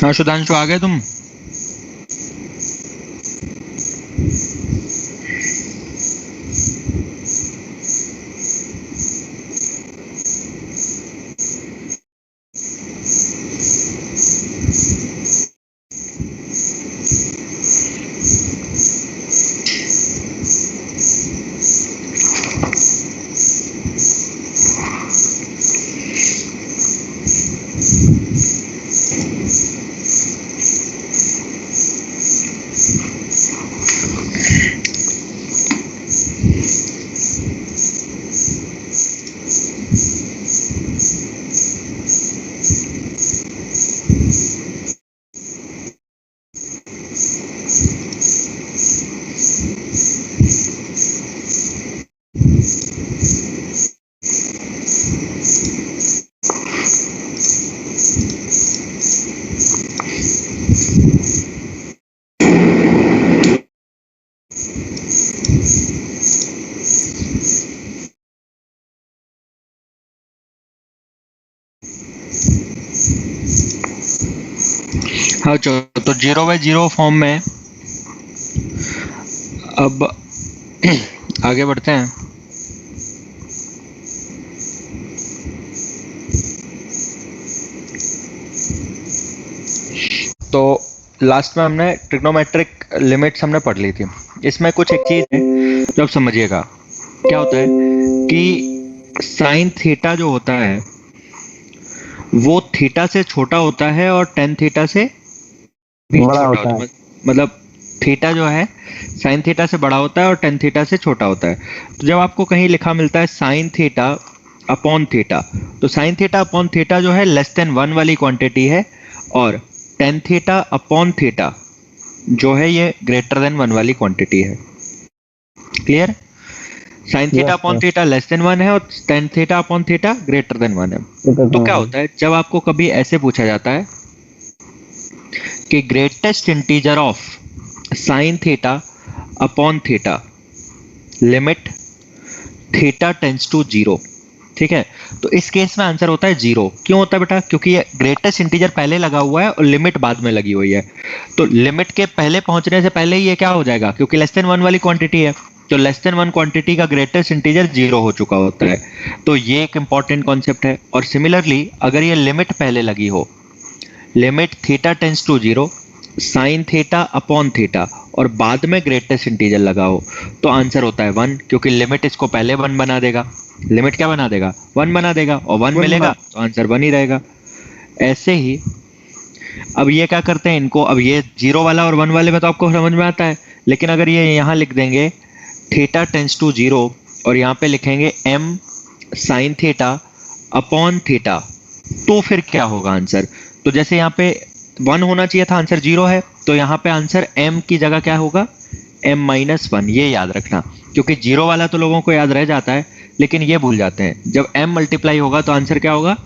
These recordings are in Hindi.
हाँ सुधांशु, आ गए तुम? हाँ चलो, तो 0/0 फॉर्म में अब आगे बढ़ते हैं। तो लास्ट में हमने ट्रिग्नोमेट्रिक लिमिट्स हमने पढ़ ली थी। इसमें कुछ एक चीज है जो आप समझिएगा। क्या होता है कि साइन थीटा जो होता है वो थीटा से छोटा होता है और टेन थीटा से भी बड़ा छोटा होता होता है। है। मतलब थीटा जो है साइन थीटा से बड़ा होता है और टेन थीटा से छोटा होता है। तो जब आपको कहीं लिखा मिलता है साइन थीटा अपॉन थीटा, तो साइन थीटा अपॉन थीटा जो है लेस देन 1 वाली क्वांटिटी है, और टेन थीटा अपॉन थीटा जो है ये ग्रेटर देन 1 वाली क्वांटिटी है। Clear? Sine theta yes upon theta less than 1 है और ten theta upon theta greater than 1 है। तो क्या होता है जब आपको कभी ऐसे पूछा जाता है कि greatest integer of sine theta upon theta limit theta tends to 0, ठीक है, तो इस केस में आंसर होता है 0। क्यों होता है बेटा? क्योंकि ये ग्रेटेस्ट इंटीजर पहले लगा हुआ है और लिमिट बाद में लगी हुई है। तो लिमिट के पहले पहुंचने से पहले ही ये क्या हो जाएगा, क्योंकि लेस देन 1 वाली क्वांटिटी है, तो लेस देन 1 क्वांटिटी का ग्रेटेस्ट इंटीजर 0 हो चुका होता है। तो ये एक इंपॉर्टेंट कॉन्सेप्ट है। और सिमिलरली अगर ये लिमिट पहले लगी हो, limit theta tends to 0 sine theta upon theta, और बाद में ग्रेटेस्ट इंटीजर लगा हो, तो आंसर होता है 1, क्योंकि लिमिट इसको पहले 1 बना देगा। लिमिट क्या बना देगा? 1 बना देगा, और 1 मिलेगा तो आंसर 1 ही रहेगा। ऐसे ही अब ये क्या करते हैं इनको, अब ये 0 वाला और 1 वाले में तो आपको समझ में आता है, लेकिन अगर ये यहाँ लिख देंगे थीटा टेंस टू 0 और यहाँ पे लिखेंगे m sign theta upon theta, तो फिर क्या होगा आंसर? तो जैसे यहाँ पे 1 होना चाहिए था, आंसर 0 है, तो यहाँ पे आंसर m की जगह क्या होगा? m-1। ये याद रखना, क्योंकि 0 वाला तो लोगों को याद रह जाता है, लेकिन ये भूल जाते हैं। जब m मल्टीप्लाई होगा तो आंसर क्या होगा?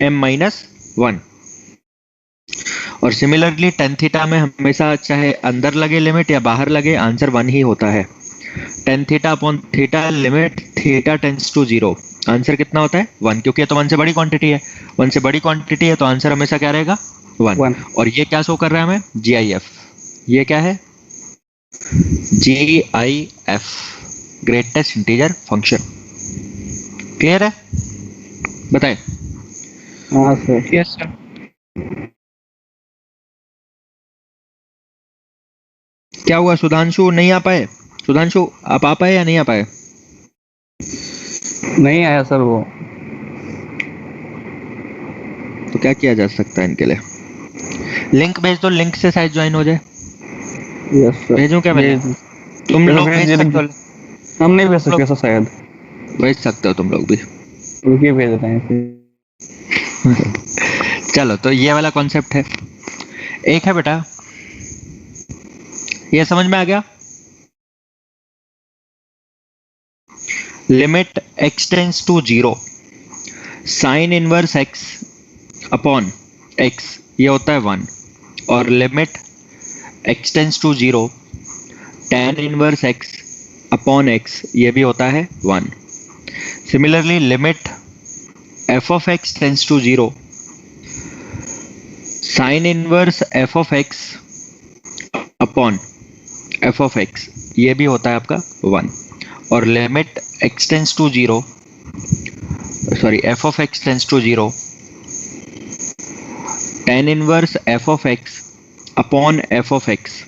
m-1। और सिमिलरली टेन थीटा में हमेशा चाहे अंदर लगे लिमिट या बाहर लगे, आंसर 1 ही होता है। Tan theta upon theta limit theta tends to 0, answer कितना होता है? 1, क्योंकि ये तो 1 से बड़ी क्वांटिटी है। 1 से बड़ी क्वांटिटी है तो आंसर हमेशा क्या रहेगा? 1। और ये क्या शो कर रहा है हमें? GIF। ये क्या है? GIF, greatest integer function. Clear है? बताए। हाँ सर। Yes sir. क्या हुआ सुधांशु, नहीं आ पाए? सुधांशु आप आ पाए या नहीं आ पाए? नहीं आया सर वो। तो क्या किया जा सकता है इनके लिए? लिंक भेज दो, लिंक से शायद ज्वाइन हो जाए। Yes sir. भेजूं क्या मैं? तुम लोग भेज सकते हो? हम नहीं भेज सकते सर, शायद भेज सकते हो तुम लोग भी। रुकिए भेज रहे हैं फिर। चलो, तो ये वाला कॉन्सेप्ट है। एक है बेटा, ये समझ में आ गया? Limit x tends to 0 sine inverse x upon x, ये होता है 1, और limit x tends to 0 tan inverse x upon x, ये भी होता है 1। Similarly limit f of x tends to 0 sine inverse F of X upon F of X, ये भी होता है आपका 1, और limit X tends to zero, sorry F of X tends to zero, tan inverse F of X upon F of X,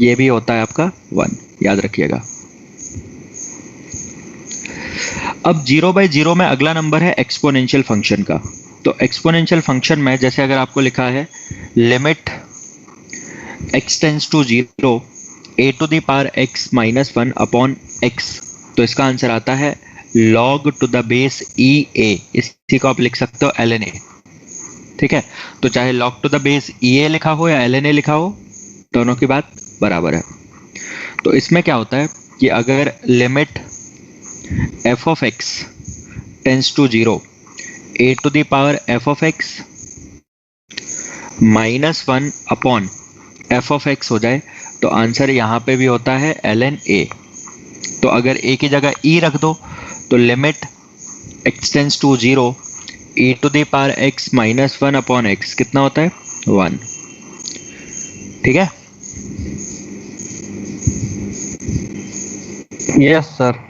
ये भी होता है आपका 1, याद रखिएगा। अब 0/0 में अगला नंबर है एक्सपोनेंशियल फंक्शन का। तो एक्सपोनेंशियल फंक्शन में जैसे अगर आपको लिखा है limit X tends to zero A to the power X minus 1 upon x, तो इसका आंसर आता है log to the base E A, इसी को आप लिख सकते हो ln a। ठीक है, तो चाहे log to the base E ए लिखा हो या ln a लिखा हो, दोनों की बात बराबर है। तो इसमें क्या होता है कि अगर limit F of X tends to zero A to the power F of X minus 1 upon F of X हो जाए, तो आंसर यहाँ पे भी होता है ln a। तो अगर a की जगह e रख दो तो limit X tends to zero e to the power x minus 1 upon X कितना होता है 1। ठीक है, यस सर।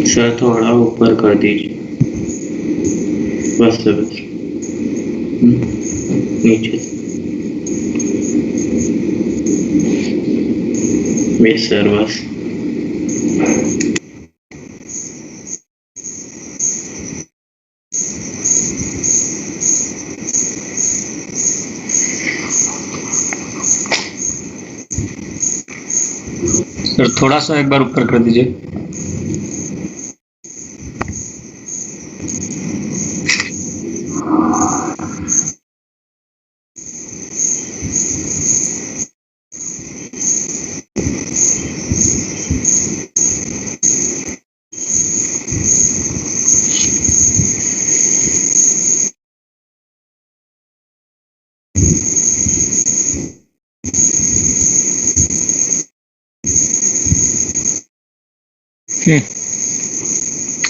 सर थोड़ा ऊपर कर दीजिए, बस सर बस। नीचे बस सर बस। सर थोड़ा सा एक बार ऊपर कर दीजिए।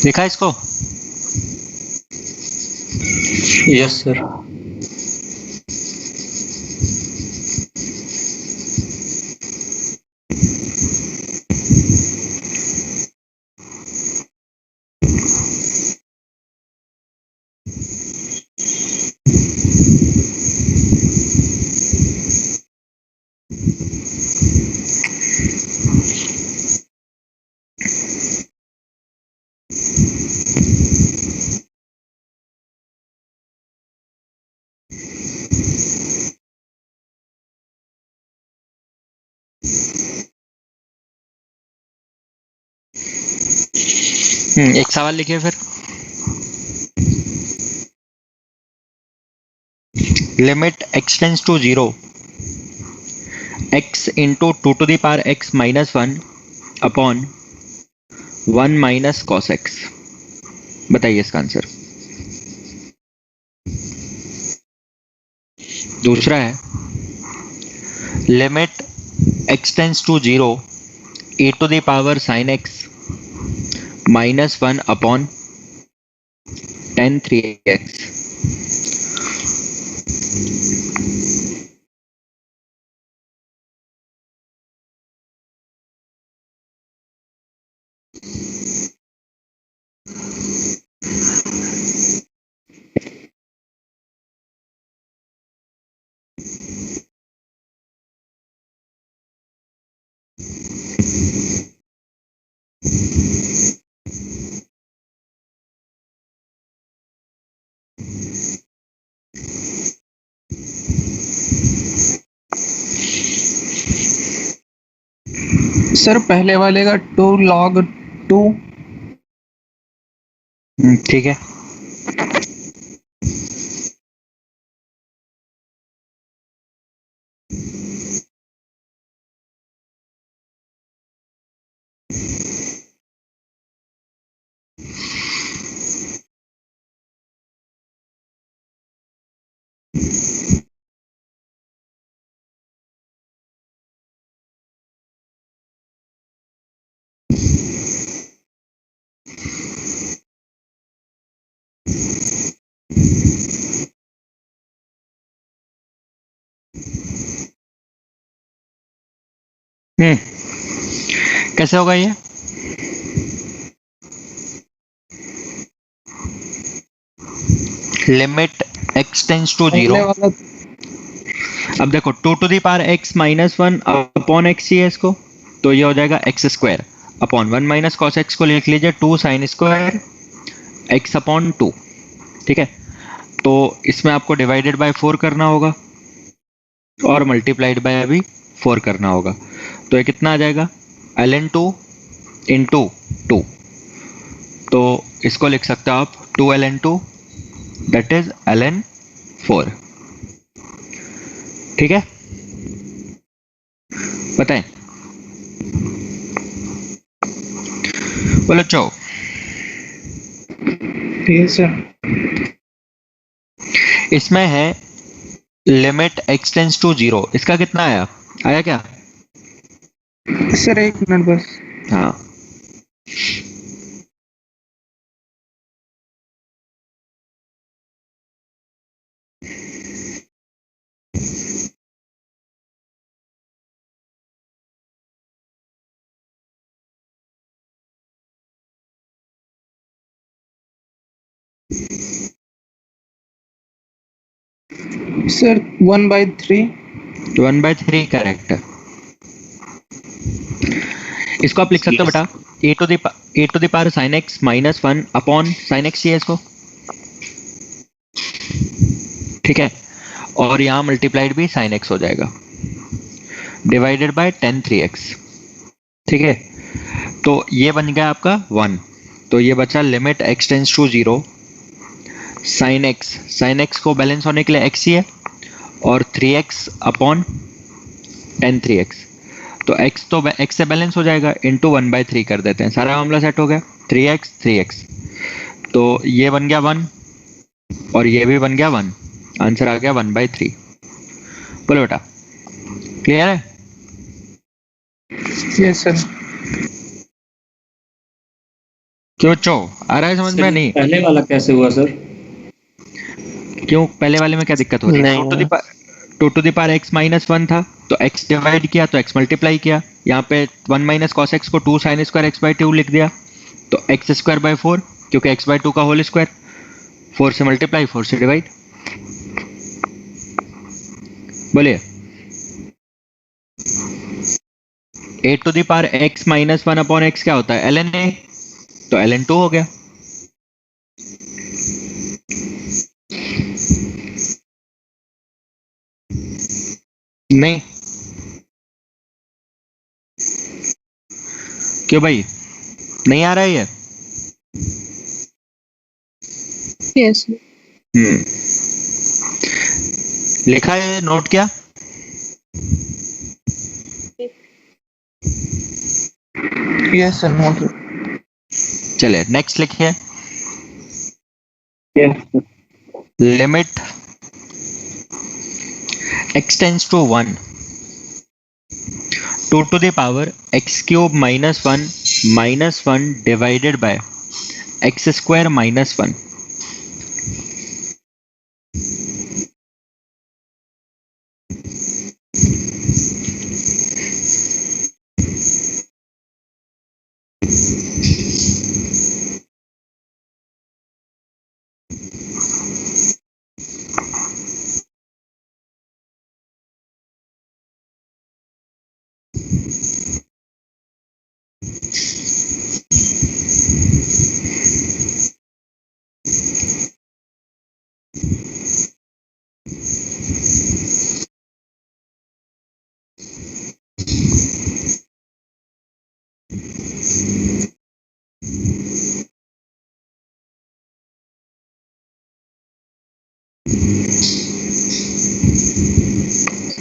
देखा इसको? Yes sir. एक सवाल लिखिए फिर। Limit X tends to zero X into two to the power X minus 1 upon 1 minus cos X, बताइए इसका आंसर। दूसरा है limit X tends to zero A to the power sine x minus 1 upon tan 3x। Sir पहले वाले का 2 log 2। ठीक है, कैसे होगा ये? लिमिट x टेंस टू पहले 0। वाला अब देखो 2 to the power x minus one upon x ही है इसको, तो ये हो जाएगा x square upon 1 minus cos x को लिख लीजिए 2 साइन स्क्वायर x अपॉन 2। ठीक है, तो इसमें आपको डिवाइडेड बाय 4 करना होगा और मल्टीप्लाइड बाय अभी 4 करना होगा, तो ये कितना आ जाएगा ln 2 इंटू 2, तो इसको लिख सकते हो आप 2 ln 2 दैट इज ln 4। ठीक है, बताएं बोलो चो। ठीक है सर। इसमें है लिमिट x टेंस टू 0, इसका कितना आया आया क्या? सर एक मिनट बस। हाँ, सर 1/3। 1/3 करेक्ट है। इसको आप लिख सकते हो Yes. बेटा a to the power sine x minus 1 upon sine x ही है इसको। ठीक है, और यहाँ मल्टीप्लाइड भी साइन एक्स हो जाएगा डिवाइडेड बाय tan 3x। ठीक है, तो ये बन गया आपका 1, तो ये बचा limit x tends to 0 sine X को बैलेंस होने के लिए x ही है और 3x अपॉन tan 3x, तो x तो x से बैलेंस हो जाएगा इंटू 1/3 कर देते हैं, सारा मामला सेट हो गया 3x, तो ये बन गया 1 और ये भी बन गया 1, आंसर आ गया 1/3। बोलो बेटा, क्लियर है? Yes sir. क्यों चो, आ रहा है समझ में? नहीं, पहले वाला कैसे हुआ सर? क्यों पहले वाले में क्या दिक्कत हो रही है? Two to the power X minus 1 था, तो x डिवाइड किया तो x मल्टीप्लाई किया, यहाँ पे 1 माइनस कॉस एक्स को 2 साइन स्क्वायर x/2 लिख दिया, तो x स्क्वायर बाय 4 क्योंकि x/2 का होल स्क्वायर, 4 से मल्टीप्लाई 4 से डिवाइड। बोलिए, a to the power x minus 1 upon x क्या होता है? ln a, तो ln 2 हो गया। नहीं, क्यों भाई नहीं आ रहा है ये? यस लिखा है, नोट किया? Yes sir note. चलिए नेक्स्ट लिखिए, Yes. Limit x tends to 1 2 to the power x cube minus 1 divided by x square minus 1।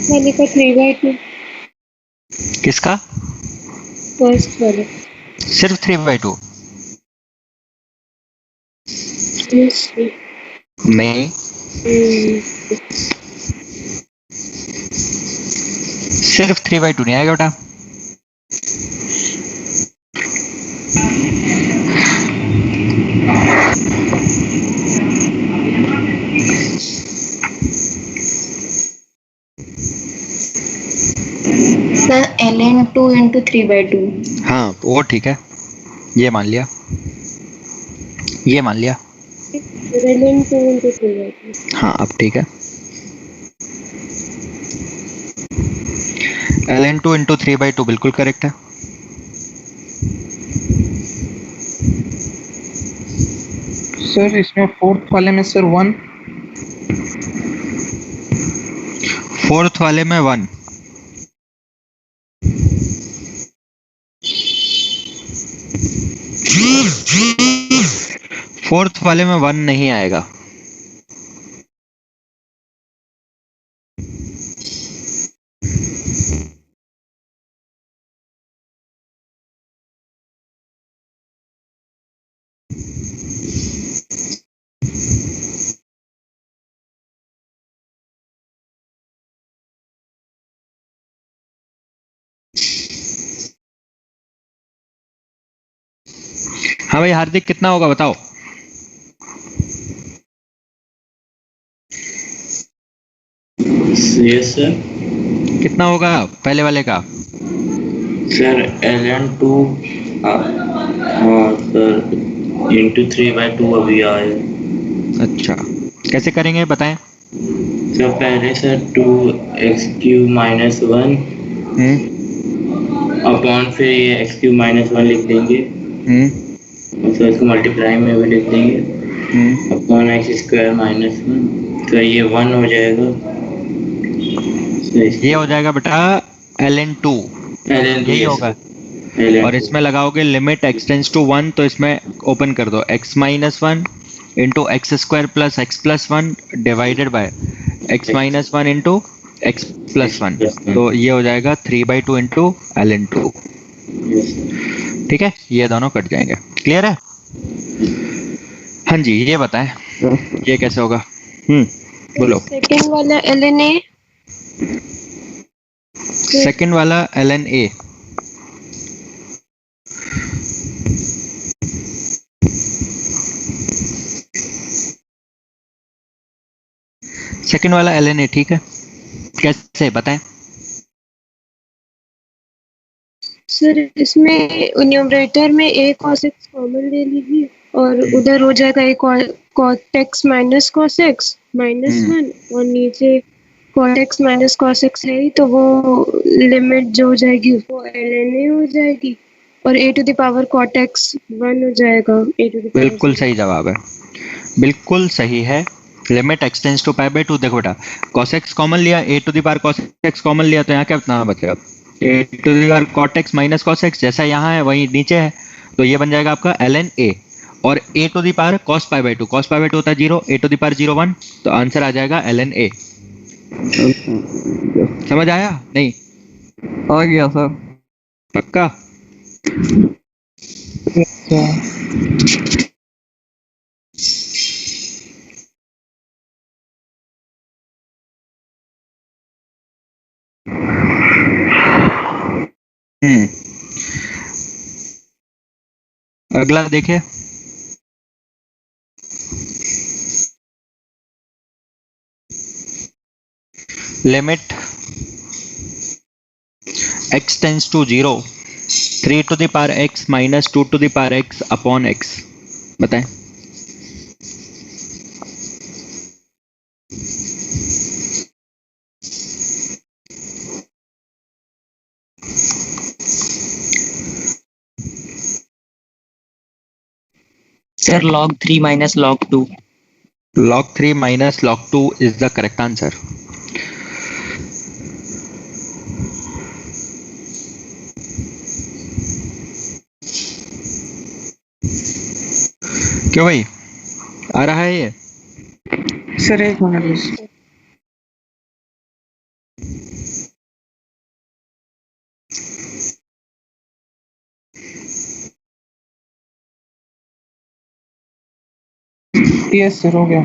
वाले का 3/2 किसका? फर्स्ट वाले। सिर्फ 3/2? यस नहीं, सिर्फ 3/2 नहीं आएगा बेटा। Sir ln ln2 into 3/2. हाँ वो ठीक है, ये मान लिया, ये मान लिया। ln2 into 3/2. हाँ अब ठीक है। ln2 into 3/2 बिल्कुल करेक्ट है। सर इसमें फोर्थ वाले में सर 1। फोर्थ वाले में 1, फोर्थ वाले में 1 नहीं आएगा। हाँ भाई हार्दिक, कितना होगा बताओ। Yes sir. कितना होगा पहले वाले का? सर ln2 सर इंटू 3/2 अभी आया। अच्छा कैसे करेंगे बताएं। सर पहले सर 2x³ माइनस 1 अपॉन फिर ये x³ माइनस 1 लिख देंगे और सर इसको मल्टीप्लाई में भी लिख देंगे अपॉन x² माइनस 1। तो ये 1 हो जाएगा। ये हो जाएगा बेटा ln2, यही होगा। और इसमें लगाओगे लिमिट x टेंड्स टू 1, तो इसमें ओपन कर दो x minus 1 into x square plus x plus 1 divided by x minus 1 into x plus 1, तो ये हो जाएगा 3/2 इंटू ln2। ठीक है, ये दोनों कट जाएंगे। क्लियर है? हाँ जी, ये बताएं ये कैसे होगा। बोलो। सेकंड वाला ln a, सेकंड वाला ln a, सेकंड वाला ln a ठीक है, कैसे बताएं। सर इसमें न्यूमरेटर में a cos x कॉमन ले लीजिए और उधर हो जाएगा a cot x minus cos x minus 1 और नीचे cot x minus cos x है ही, तो वो लिमिट जो हो जाएगी वो ln a हो जाएगी और a to the power cot x 1 हो जाएगा a टू द पावर। बिल्कुल सही जवाब है, बिल्कुल सही है। Limit x tends to pi by 2। देखो बेटा cos x कॉमन लिया, a to the power cos x common लिया, तो यहाँ क्या कितना बचेगा, a to the power cot x minus cos x, जैसा यहाँ है वही नीचे है, तो ये बन जाएगा आपका ln a। और a to the power cos pi by 2, cos pi by 2 होता है 0, a टू द पावर 0 1, तो आंसर आ जाएगा ln a। समझ आया नहीं? आ गया सर। पक्का? अगला देखिए। Limit x tends to 0 3 to the power x minus 2 to the power x upon x, बताएं। Sir log 3 minus log 2. log 3 minus log 2 is the correct answer. क्यों भाई, आ रहा है ये? सर एक मिनट बस। यस सर हो गया।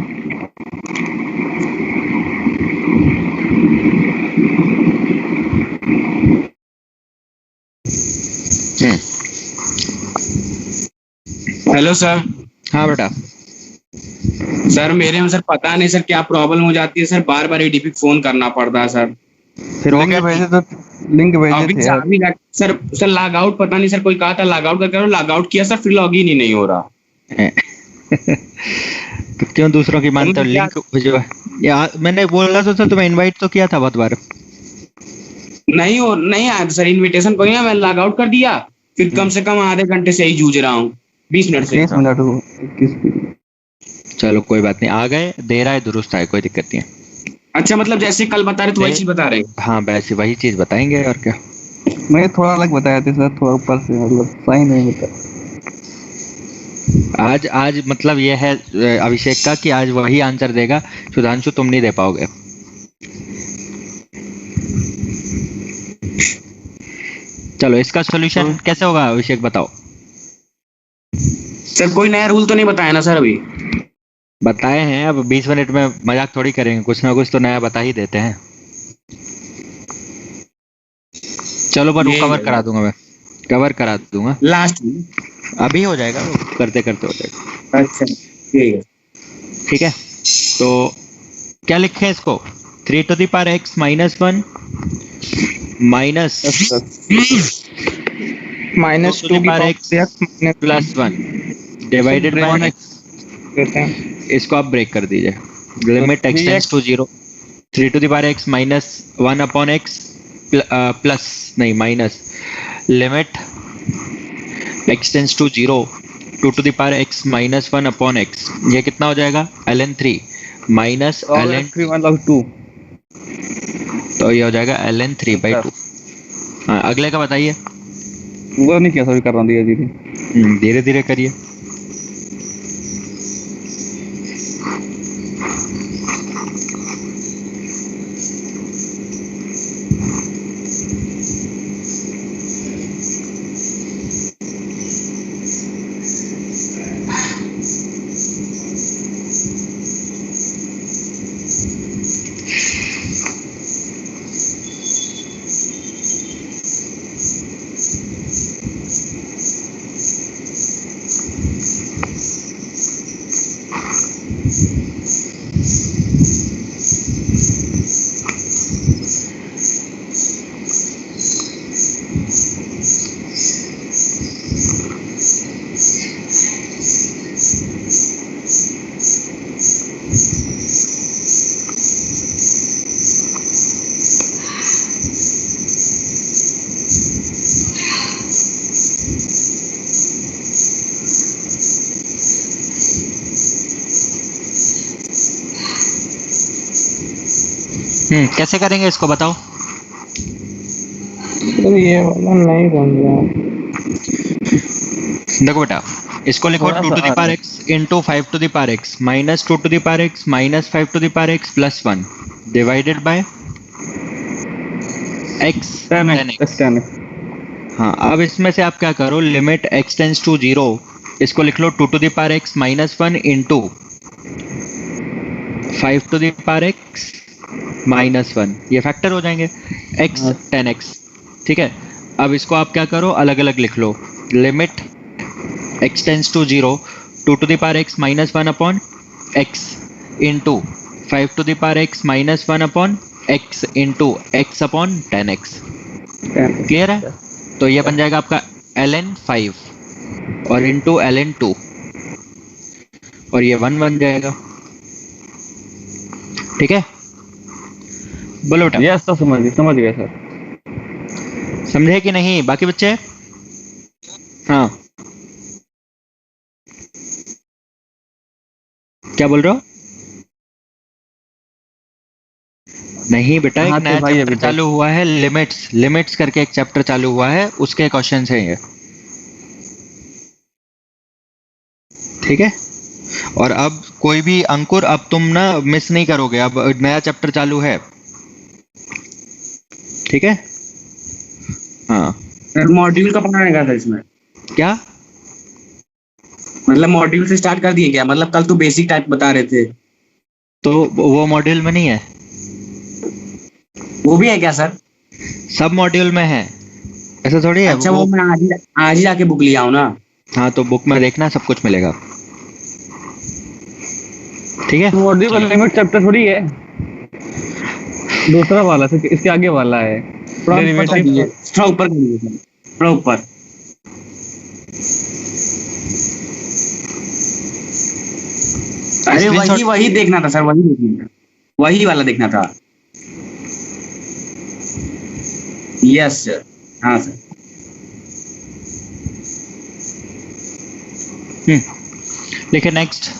Hello sir. हाँ बेटा। सर मेरे में सर पता नहीं सर क्या प्रॉब्लम हो जाती है सर, बार बार एडीपी फोन करना पड़ता है सर। फिर हो लिंक गया। भेजे तो लिंक भेजे अभी थे यार। अभी सर लॉग आउट, पता नहीं सर, कोई कहा था लॉग आउट करके, लॉग आउट किया सर, फिर लॉग इन ही नहीं हो रहा। तो क्यों दूसरों की मानते हो? तुमने क्या- लिंक भिजवा यार, मैंने बोला तो था तुम्हें, इनवाइट तो किया था बहुत बार। नहीं आया सर इनविटेशन, कोई ना, मैं लॉग आउट कर दिया, फिर कम से कम आधे घंटे से ही जूझ रहा हूँ, 20 मिनट से। 30 मिनट हो 21 चलो कोई बात नहीं, आ गए, दे रहा है, दुरुस्त है, कोई दिक्कत नहीं है। अच्छा, मतलब जैसे कल बता रहे तो वही चीज बता रहे हैं। हाँ वैसे वही चीज बताएंगे और क्या। मैं थोड़ा अलग बताया था सर, थोड़ा ऊपर से, मतलब सही नहीं बता। आज मतलब ये है अभिषेक का कि आज वही आंसर देगा, सुधांशु तुम नहीं दे पाओगे। चलो इसका सॉल्यूशन कैसे होगा अभिषेक बताओ। सर कोई नया रूल तो नहीं बताया ना सर अभी? बताए हैं, अब 20 मिनट में मजाक थोड़ी करेंगे, कुछ ना कुछ तो नया बता ही देते हैं। चलो पर वो ये कवर करा दूंगा, मैं कवर करा दूंगा, लास्ट में। अभी हो जाएगा, वो करते करते हो जाएगा। अच्छा ठीक है। ठीक है, तो क्या लिखे हैं इसको? 3 to the power x minus 1 minus minus 2 की power x plus 1 divided by x। देते हैं। इसको आप ब्रेक कर दीजिए। Limit x tends to 0, 3 to the power x minus 1 upon x plus नहीं minus limit x tends to 0, 2 to the power x minus 1 upon x। ये कितना हो जाएगा? ln3 minus ln, 2। तो ये हो जाएगा ln3/2। हाँ अगले का बताइए। वो नहीं किया, सॉरी कर रहा हूँ धीरे धीरे। धीरे धीरे करिए। कैसे करेंगे इसको बताओ। तो ये वाला नहीं बन रहा। देखो बेटा, इसको लिखो 2 to the power x into 5 to the power x minus 2 to the power x minus 5 to the power x plus 1 divided by x 10x। हाँ अब इसमें से आप क्या करो, लिमिट x टेंड्स टू 0, इसको लिख लो 2 to the power x minus 1 into 5 to the power x minus 1, ये फैक्टर हो जाएंगे x 10x। ठीक है, अब इसको आप क्या करो, अलग अलग लिख लो। Limit x tends to 0, 2 to the power x minus 1 upon x into 5 to the power x minus 1 upon x into x upon 10x। Clear है? तो ये बन जाएगा आपका ln 5 और इंटू ln 2 और ये 1 बन जाएगा। ठीक है, बोलो बेटा। यस तो समझ गया सर। समझे कि नहीं बाकी बच्चे? हाँ क्या बोल रहे हो? नहीं बेटा, एक हाँ, तो नया भाई चैप्टर अभी चालू हुआ है, लिमिट्स करके एक चैप्टर चालू हुआ है, उसके क्वेश्चन हैं ये। ठीक है, और अब कोई भी अंकुर, अब तुम ना मिस नहीं करोगे, अब नया चैप्टर चालू है। ठीक है, हाँ सर मॉड्यूल का पढ़ाने का था इसमें, क्या मतलब मॉड्यूल से स्टार्ट कर दिए क्या? मतलब कल तो बेसिक टाइप बता रहे थे, तो वो मॉड्यूल में नहीं है, वो भी है क्या सर? सब मॉड्यूल में है, ऐसा थोड़ी है। अच्छा वो मैं आज ही जाके बुक लिया हूँ ना। हाँ तो बुक में देखना, सब कुछ मिलेगा। ठीक है, मॉड्यूल का लिमिट चैप्टर थोड़ी है। दूसरा वाला सर, इसके आगे वाला है थोड़ा ऊपर कर कर दीजिए, दीजिए। थोड़ा ऊपर कर दीजिए, थोड़ा ऊपर। अरे Screenshot- वही देखना था सर, वही देखना था, वही वाला देखना था। यस सर, हाँ सर। लिखे next.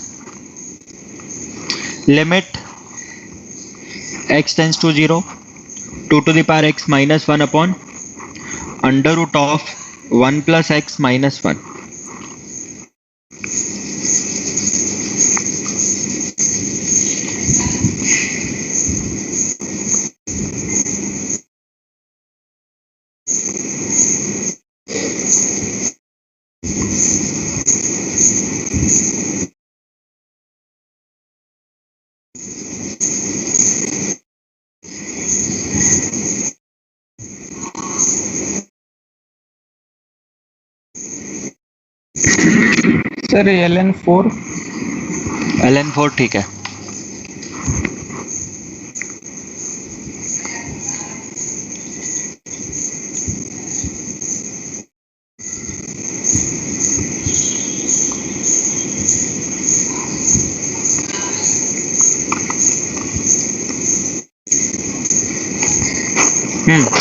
Limit x tends to 0 2 to the power x minus 1 upon under root of 1 plus x minus 1. Sir ln4 ln4 ठीक है।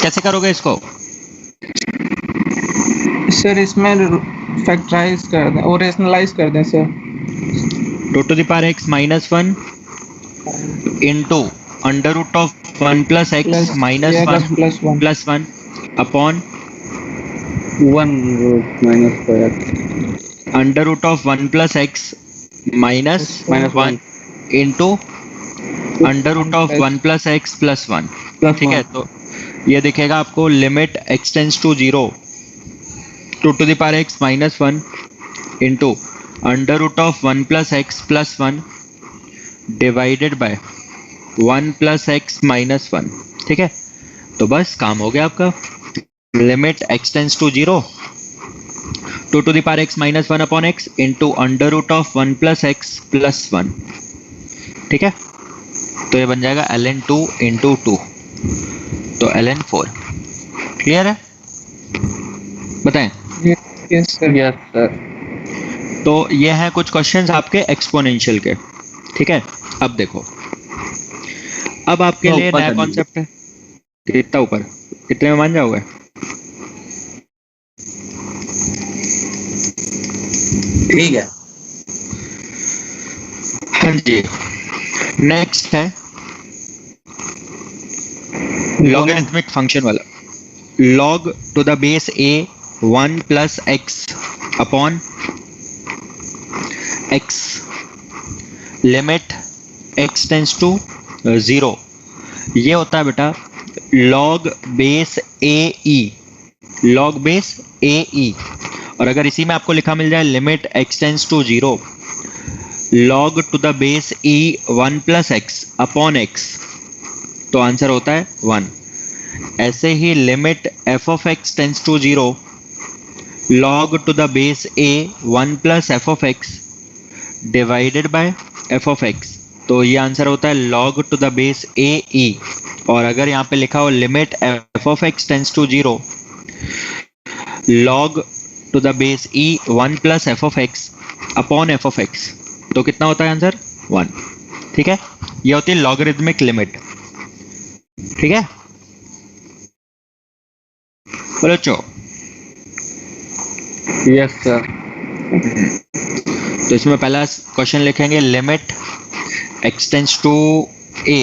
कैसे करोगे इसको? सर इसमें फैक्टराइज कर दें और रेशनलाइज कर दें sir. 2 to the power x minus 1 into under root of 1 plus x plus minus 1 +1 plus 1 upon 1 minus square under root of 1 plus x minus minus 1 into under root of 1 plus x plus 1। ठीक है, तो ये दिखेगा आपको limit x tends to 0 2 to the power x minus 1 into under root of 1 plus x plus 1 divided by 1 plus x minus 1। ठीक है, तो बस काम हो गया आपका। Limit x tends to 0 2 to the power x minus 1 upon x into under root of 1 plus x plus 1। ठीक है, तो ये बन जाएगा ln2 into 2, तो ln4। क्लियर है? बताएं। Yes sir. Yes sir. तो ये हैं कुछ क्वेश्चंस आपके एक्सपोनेंशियल के। ठीक है, अब देखो, अब आपके लिए ऊपर नया कर कॉन्सेप्ट है। कितना ऊपर? कितने में मान जाओगे? ठीक है। हाँ जी, नेक्स्ट है लॉगरिथमिक फंक्शन वाला। log to the base a 1 plus x upon x limit x tends to 0। ये होता है बेटा log base a e, log base a e. और अगर इसी में आपको लिखा मिल जाए limit x tends to 0 log to the base e 1 plus x upon x, तो आंसर होता है 1। ऐसे ही limit f of x tends to 0 log to the base a 1 plus F of x divided bye f of x, तो ये आंसर होता है log to the base a e। और अगर यहाँ पे लिखा हो limit f of x tends to 0 log to the base e 1 plus F of X upon F of X, तो कितना होता है आंसर? 1। ठीक है, ये होती है लॉगरिथमिक लिमिट। ठीक है, बोलो चो। Yes sir. तो इसमें पहला क्वेश्चन लिखेंगे limit x tends to a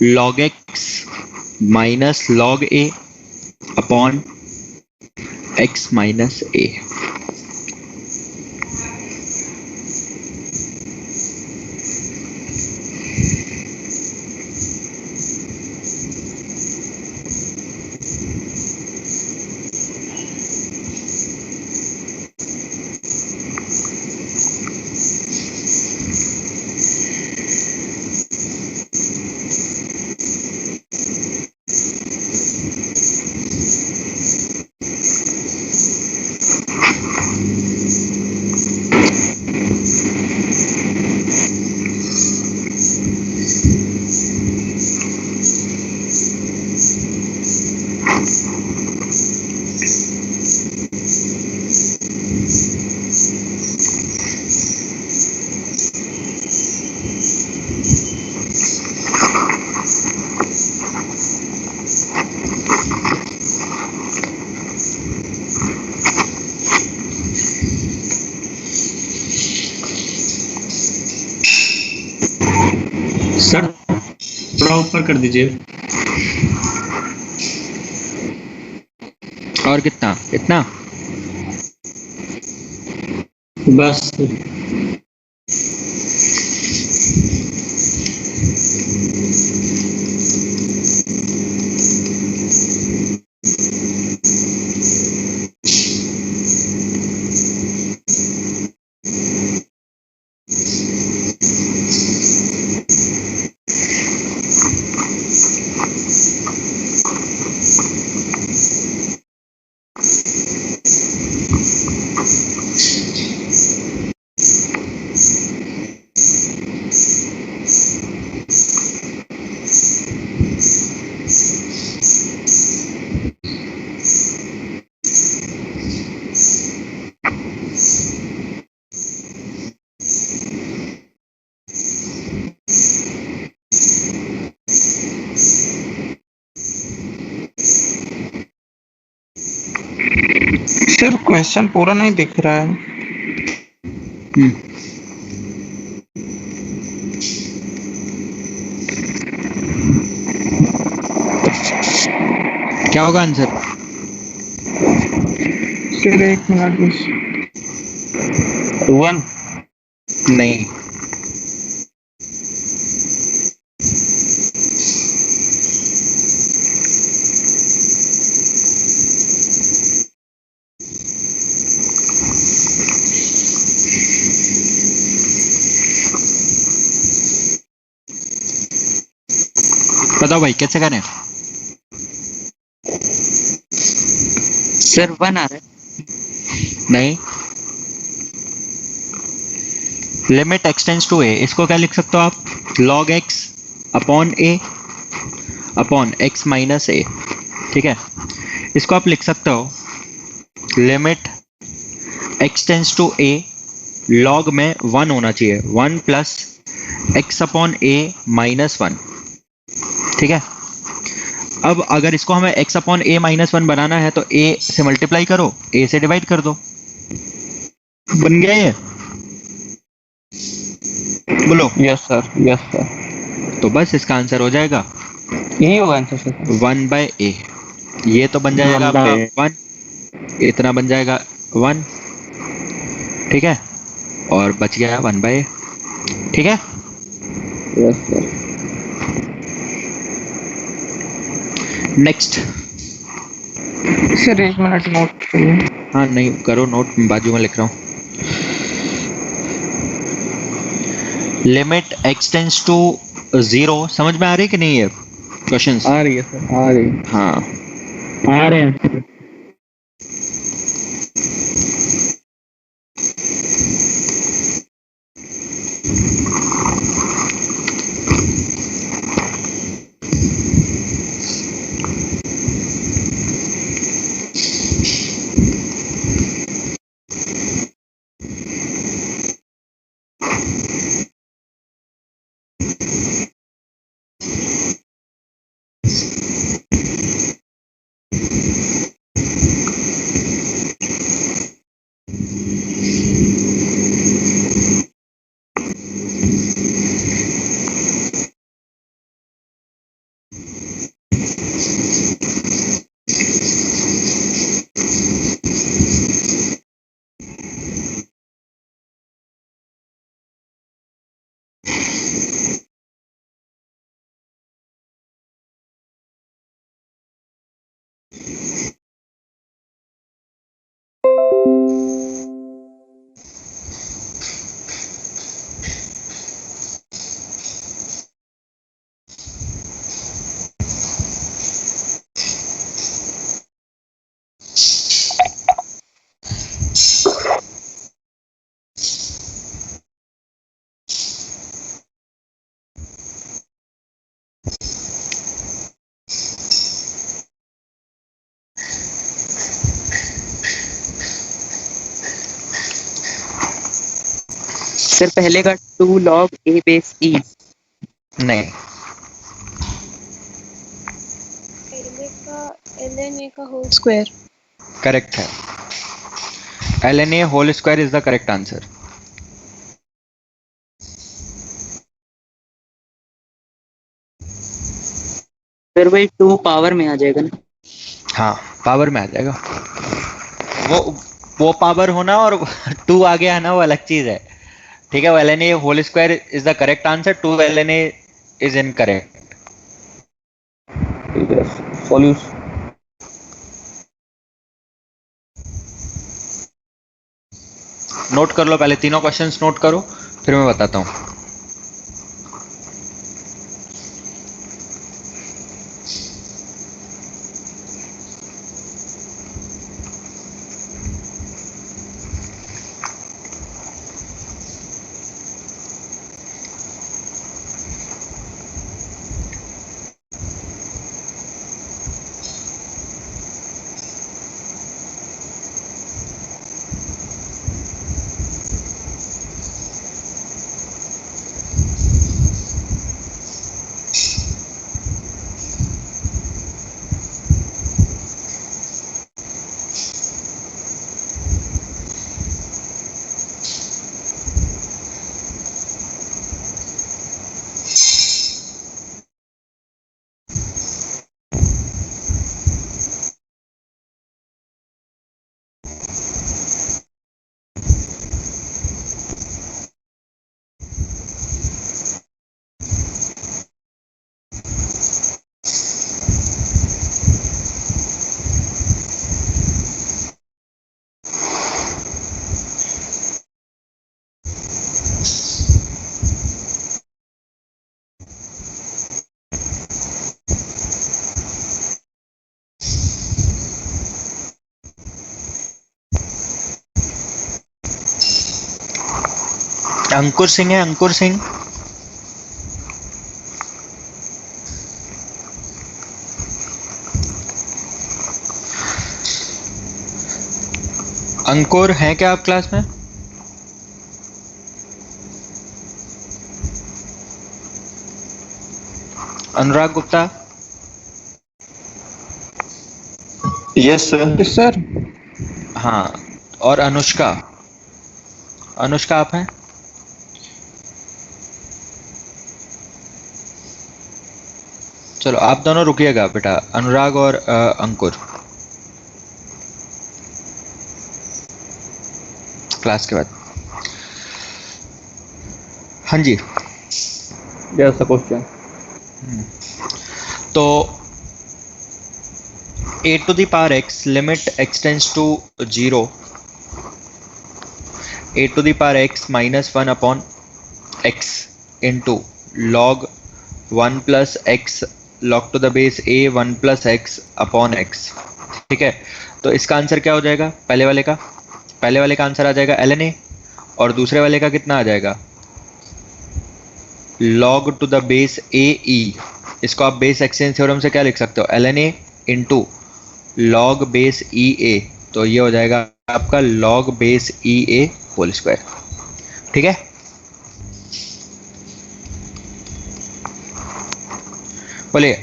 log x minus log a upon x minus a। थोड़ा ऊपर कर दीजिए। और कितना इतना? बस सर क्वेश्चन पूरा नहीं दिख रहा है। क्या होगा आंसर? सर एक मिनट बस। 1 नहीं, बताओ भाई कैसे करें? सर 1 आ रहा है। नहीं, लिमिट एक्सटेंड्स टू ए, इसको क्या लिख सकते हो आप? log x upon A upon x minus A. ठीक है, इसको आप लिख सकते हो limit x tends to A, log में 1 होना चाहिए, 1 plus x upon A minus 1। ठीक है, अब अगर इसको हमें x अपॉन ए माइनस 1 बनाना है तो a से मल्टीप्लाई करो, a से डिवाइड कर दो, बन गया ये। बोलो। Yes sir. तो बस इसका आंसर हो जाएगा यही होगा आंसर सर। 1/a। ये तो बन जाएगा 1, इतना बन जाएगा 1। ठीक है, और बच गया 1/a। ठीक है, यस सर। नेक्स्ट। सर एक मिनट नोट करिए। हाँ नहीं करो नोट, बाजू में लिख रहा हूँ। लिमिट एक्सटेंड्स टू 0, समझ में आ रही है कि नहीं? है क्वेश्चंस आ रही है सर, आ रही है। हाँ, आ रहे हैं। सर पहले का 2 log a base e। नहीं, ln a का होल स्क्वायर। करेक्ट है। ln a whole square is the correct answer. फिर वही 2 पावर में आ जाएगा ना। हाँ, पावर में आ जाएगा। वो पावर होना और 2 आगे आना वो अलग चीज है। ठीक है, वो lna whole square is the correct answer, 2 lna is incorrect. ठीक है, सॉल्यूशन। नोट कर लो, पहले तीनों क्वेश्चंस नोट करो, फिर मैं बताता हूँ। अंकुर सिंह है, अंकुर सिंह। अंकुर हैं क्या आप क्लास में? Anurag Gupta. Yes sir. Yes sir. हाँ, और अनुष्का। अनुष्का आप हैं? चलो आप दोनों रुकिएगा बेटा, अनुराग और अंकुर क्लास के बाद। हाँ जी, यस क्वेश्चन। तो a to the power x limit x tends to 0, a to the power x minus 1 upon x into log 1 plus x log to the base a 1 plus x upon x। ठीक है, तो इसका आंसर क्या हो जाएगा? पहले वाले का आंसर आ जाएगा lna, और दूसरे वाले का कितना आ जाएगा? log to the base a e। इसको आप बेस एक्सचेंज थ्योरम से क्या लिख सकते हो? lna into log base E ए, तो ये हो जाएगा आपका log बेस ई ए होल स्क्वायर। ठीक है, बोलिए।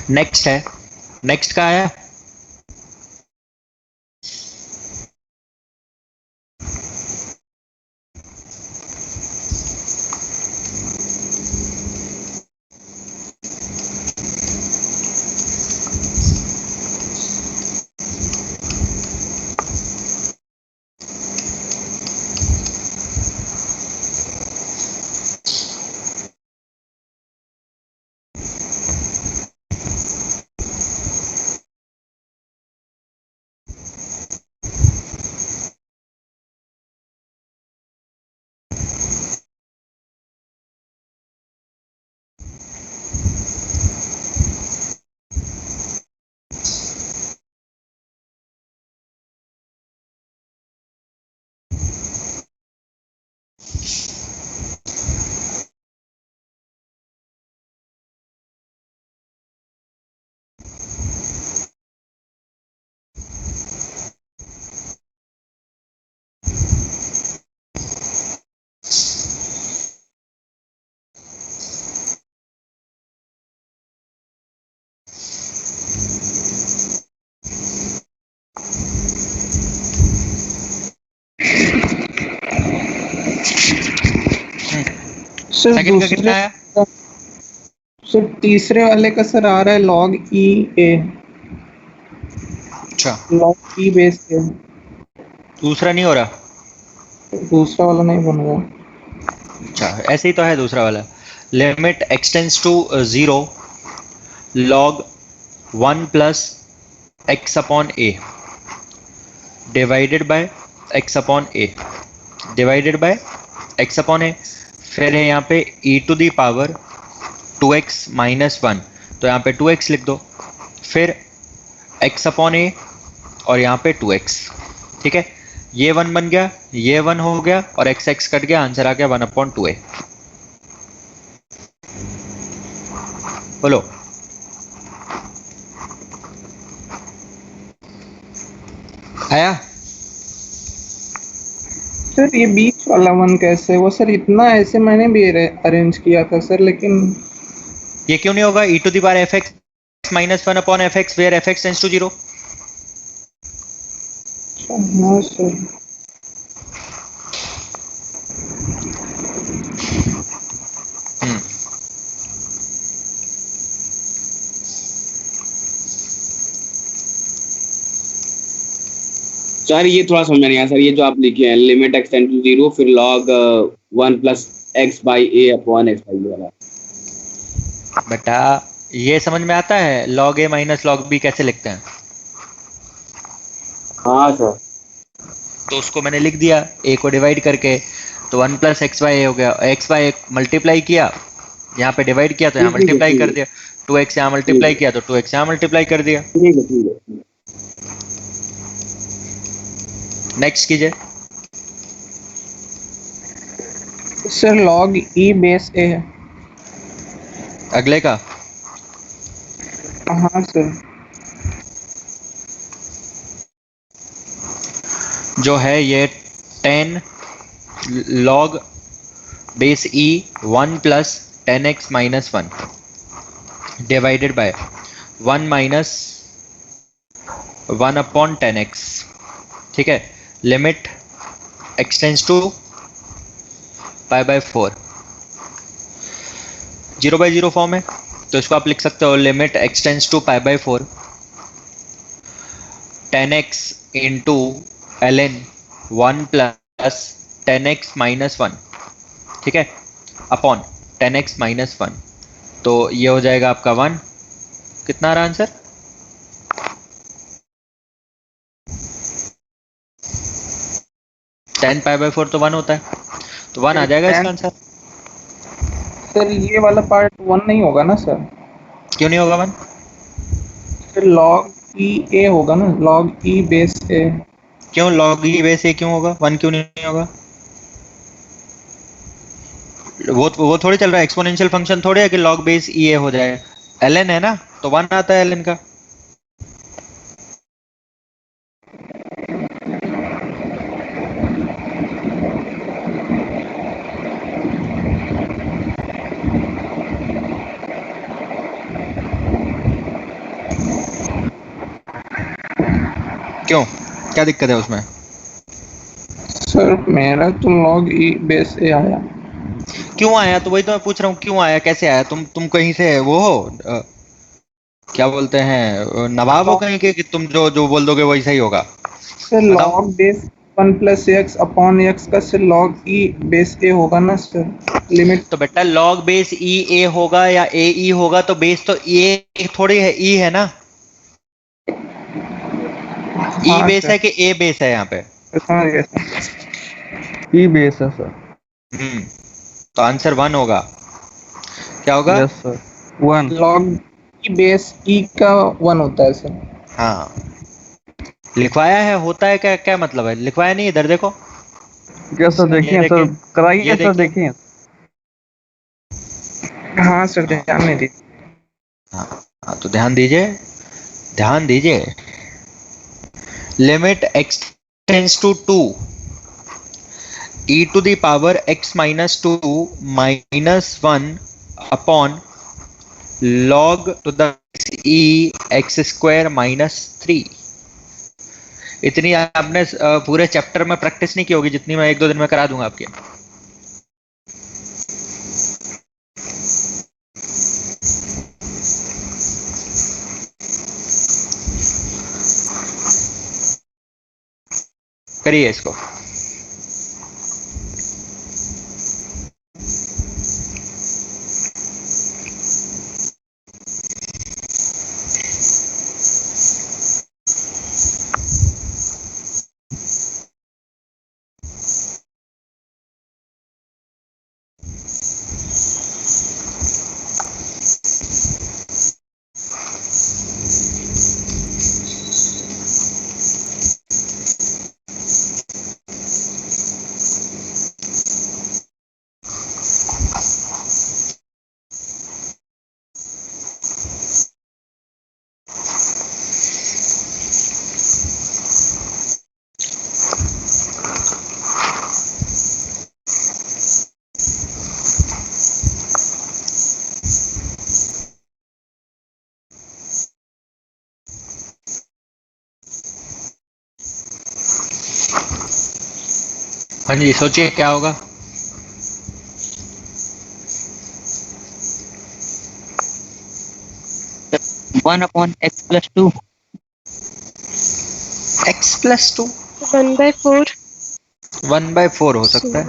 नेक्स्ट है, नेक्स्ट का आया। सर सेकंड का कितना आया? सर तीसरे वाले का सर आ रहा है log e a, अच्छा, log e बेस a। दूसरा नहीं हो रहा? दूसरा वाला नहीं बन रहा। अच्छा, ऐसे ही तो है दूसरा वाला। Limit x tends to 0 log 1 plus x upon a divided by x upon a divided by x upon a। फिर है यहाँ पे e to the power 2x minus 1, तो यहाँ पे 2x लिख दो, फिर x अपॉन a और यहाँ पे 2x। ठीक है, ये 1 बन गया, ये 1 हो गया और x x कट गया, आंसर आ गया 1 अपॉन 2a। बोलो। आया? सर ये बीच वाला वन कैसे? वो सर इतना ऐसे मैंने भी अरेंज किया था सर, लेकिन ये क्यों नहीं होगा? e to the power F X minus 1 upon F X where F X tends to 0। हाँ सर। सर ये थोड़ा समझ नहीं आया सर, ये जो आप लिखे हैं लिमिट एक्सटेंड टू 0 फिर log 1 plus x by a upon x by वाला। बेटा ये समझ में आता है log a minus log b कैसे लिखते हैं? हाँ सर। तो उसको मैंने लिख दिया a को डिवाइड करके, तो 1 प्लस एक्स बाई ए हो गया, एक्स बाई मल्टीप्लाई किया, यहाँ पे डिवाइड किया तो यहाँ मल्टीप्लाई कर दिया, 2x यहाँ मल्टीप्लाई किया तो 2x यहाँ मल्टीप्लाई कर दिया। ठीक है ठीक है। नेक्स्ट कीजिए। Sir log e base a है। अगले का हाँ सर। जो है ये 10 log बेस e 1 plus 10x minus 1 divided by 1 minus 1 upon 10x। ठीक है, limit x tends to pi by 4, 0/0 form है, तो इसको आप लिख सकते हो limit x tends to pi by 4 10x into ln 1 plus 10x minus 1। ठीक है, अपॉन 10x माइनस 1, तो ये हो जाएगा आपका 1। कितना आ रहा आंसर? टेन पाई बाय 4 तो 1 होता है, तो 1 आ जाएगा इसका आंसर। सर ये वाला पार्ट 1 नहीं होगा ना सर? क्यों नहीं होगा 1? सर log e a होगा ना, log e बेस a। क्यों log e बेस a क्यों होगा? 1 क्यों नहीं होगा? वो थोड़ी चल रहा है, एक्सपोनेंशियल फंक्शन थोड़ी है कि log बेस e a हो जाए, ln है ना, तो 1 आता है ln का। क्यों, क्या दिक्कत है उसमें? सर मेरा तो log e बेस a आया। क्यों आया? तो वही तो मैं पूछ रहा हूँ, क्यों आया, कैसे आया? तुम कहीं से वो हो क्या बोलते हैं, नवाब हो कहीं के कि तुम जो बोल दोगे वही सही होगा? Sir log base 1 plus x upon x का sir log e base a होगा ना सर लिमिट। तो बेटा log बेस e a होगा या a e होगा, तो बेस तो a थोड़ी है, e है ना। e बेस है कि a बेस है यहाँ पे? ई बेस है सर। तो आंसर 1 होगा। क्या होगा? Yes sir 1। log e base e का 1 होता है सर। हाँ, लिखवाया है, होता है क्या? क्या मतलब है? लिखवाया नहीं, इधर देखो। यस सर, देखिए सर, कराइए ये सर, देखिए। हाँ सर ध्यान नहीं दी। हाँ तो ध्यान दीजिए, ध्यान दीजिए। Limit x tends to 2 e to the power x minus 2 minus 1 upon log to the e x square minus 3। इतनी आपने पूरे चैप्टर में प्रैक्टिस नहीं की होगी जितनी मैं 1-2 दिन में करा दूंगा आपके। करिए इसको। हाँ जी, सोचिए क्या होगा। One upon x plus two. x plus two 1/4 1/4 हो सकता है।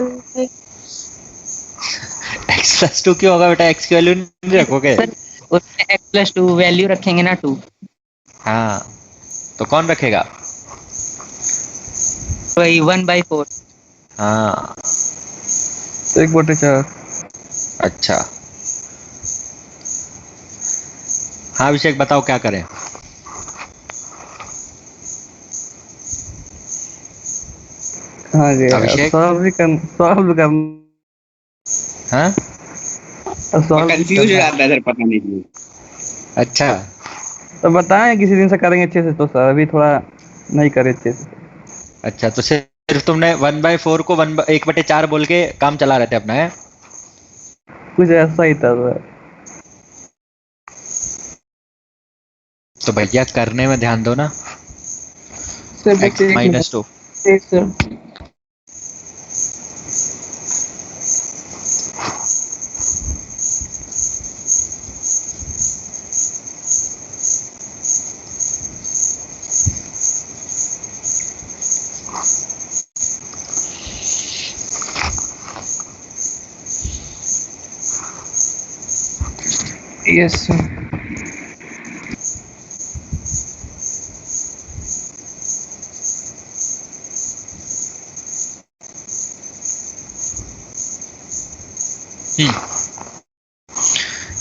x प्लस टू क्यों होगा बेटा? x की वैल्यू नहीं रखोगे? सर उसमें एक्स प्लस टू वैल्यू रखेंगे ना 2। हाँ, तो कौन रखेगा? वही 1/4। हाँ, 1/4। अच्छा। हाँ अभिषेक बताओ क्या करें? हाँ जी, अभिषेक? सॉल्व कर हाँ कंफ्यूज हो जाता है सर, पता नहीं क्यों। अच्छा, तो बताएं किसी दिन से करेंगे अच्छे से, तो सर अभी थोड़ा नहीं करे अच्छे से। अच्छा तो सिर्फ तुमने 1/4 को 1/4 बोल के काम चला रहे थे अपना, है? कुछ ऐसा ही था सर। तो भैया करने में ध्यान दो ना। Sir x minus 2। एक सर यस सर।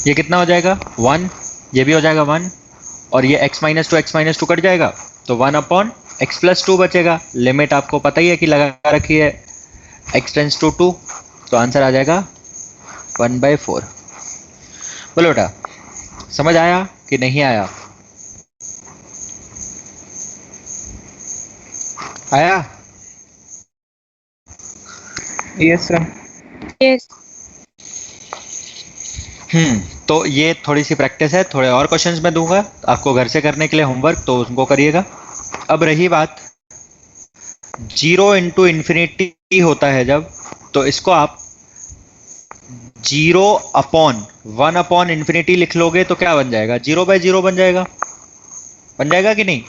ये कितना हो जाएगा? 1। ये भी हो जाएगा 1 और ये x माइनस टू कट जाएगा तो 1/x प्लस 2 बचेगा। लिमिट आपको पता ही है कि लगा रखी है x टेंस टू 2, तो आंसर आ जाएगा 1/4। बोलो बेटा, समझ आया कि नहीं आया? आया? Yes sir. यस। तो ये थोड़ी सी प्रैक्टिस है, थोड़े और क्वेश्चंस मैं दूंगा आपको घर से करने के लिए होमवर्क, तो उनको करिएगा। अब रही बात 0 इंटू इन्फिनिटी होता है जब, तो इसको आप 0/1/इन्फिनिटी लिख लोगे तो क्या बन जाएगा? 0/0 बन जाएगा। बन जाएगा कि नहीं?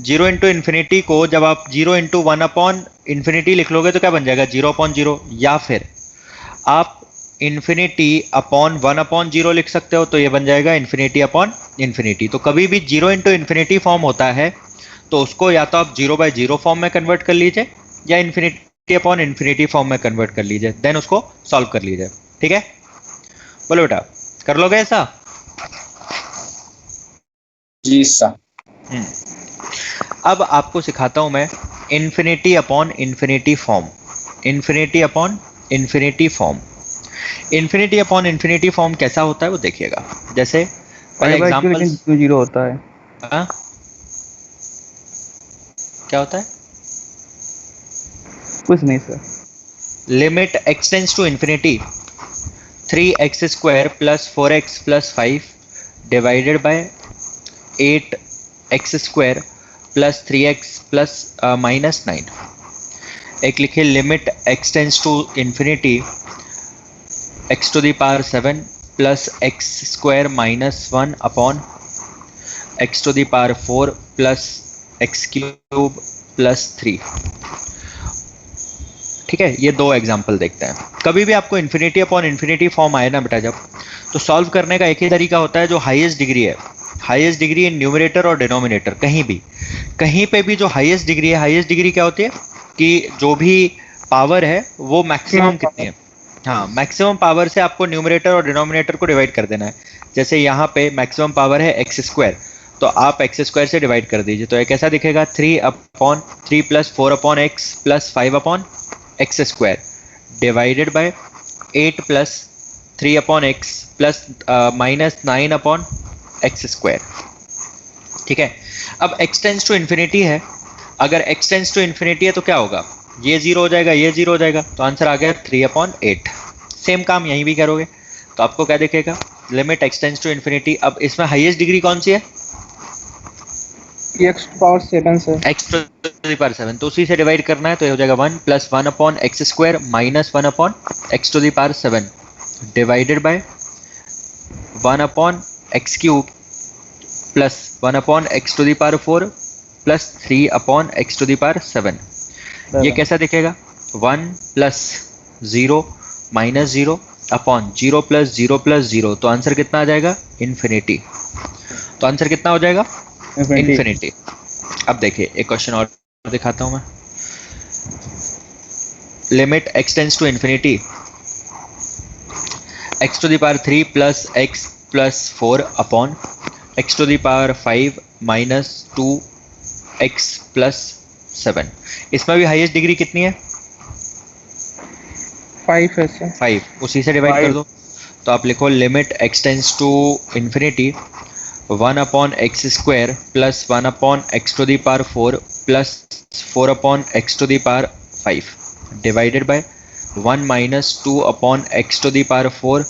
0 इंटू इन्फिनिटी को जब आप 0 इंटू 1/इन्फिनिटी लिख लोगे तो क्या बन जाएगा? 0/0। या फिर आप इन्फिनिटी अपॉन 1/0 लिख सकते हो, तो ये बन जाएगा इन्फिनिटी अपॉन इन्फिनिटी। तो कभी भी 0 इंटू इन्फिनिटी फॉर्म होता है तो उसको या तो आप 0/0 फॉर्म में कन्वर्ट कर लीजिए या इन्फिनिटी अपॉन इन्फिनिटी फॉर्म में कन्वर्ट कर लीजिए, देन उसको सॉल्व कर लीजिए। ठीक है, बोलो बेटा, कर लोगे ऐसा? जी सर। अब आपको सिखाता हूं मैं infinity upon infinity form. Infinity upon infinity form. Infinity upon infinity form कैसा होता है वो देखिएगा। जैसे फॉर एग्जांपल 0 होता है। हाँ क्या होता है? कुछ नहीं sir. Limit x tends to infinity 3x² plus 4x plus 5 divided by 8x² plus 3x plus minus 9। एक लिखे limit x tends to infinity x to the power 7 plus x² minus 1 upon x to the power 4 plus x³ plus 3। ठीक है, ये दो एग्जाम्पल देखते हैं। कभी भी आपको इन्फिनिटी अपॉन इन्फिनिटी फॉर्म आए ना बेटा जब, तो सॉल्व करने का एक ही तरीका होता है, जो हाईएस्ट डिग्री है, हाईएस्ट डिग्री इन न्यूमरेटर और डिनोमिनेटर, कहीं पे भी जो हाईएस्ट डिग्री है, हाईएस्ट डिग्री क्या होती है कि जो भी पावर है वो मैक्सिमम कितनी है, हाँ मैक्सिमम पावर से आपको न्यूमरेटर और डिनोमिनेटर को डिवाइड कर देना है। जैसे यहाँ पे मैक्सिमम पावर है एक्स स्क्वायर, तो आप एक्स स्क्वायर से डिवाइड कर दीजिए, तो ये कैसा दिखेगा 3 plus 4 upon x plus 5 upon x square divided by 8 plus 3 upon x plus minus 9 upon x square. ठीक है, अब x टेंस टू इन्फिनिटी है, अगर x टेंस टू इन्फिनिटी है तो क्या होगा, ये जीरो हो जाएगा, ये जीरो हो जाएगा, तो आंसर आ गया 3/8। सेम काम यहीं भी करोगे तो आपको क्या दिखेगा, limit x tends to infinity. अब इसमें हाईएस्ट डिग्री कौन सी है, x power 7 sir, x to the power 7, तो उसी से डिवाइड करना है, तो ये हो जाएगा 1 plus 1 upon x square minus 1 upon x to the power 7 divided by 1 upon x cube plus 1 upon x to the power 4 plus 3 upon x to the power 7। ये कैसा दिखेगा, 1 plus 0 minus 0 upon 0 plus 0 plus 0, तो आंसर कितना आ जाएगा, इन्फिनिटी। तो आंसर कितना हो जाएगा, इन्फिनिटी। अब देखिए एक क्वेश्चन और दिखाता हूं मैं, limit x tends to infinity x to the power 3 plus x plus 4 upon x to the power 5 minus 2x plus 7। इसमें भी हाईएस्ट डिग्री कितनी है, 5 है सर, 5, उसी से डिवाइड कर दो, तो आप लिखो limit x tends to infinity 1 upon x square plus 1 upon x to the power 4 plus 4 upon x to the power 5 divided by 1 minus 2 upon x to the power 4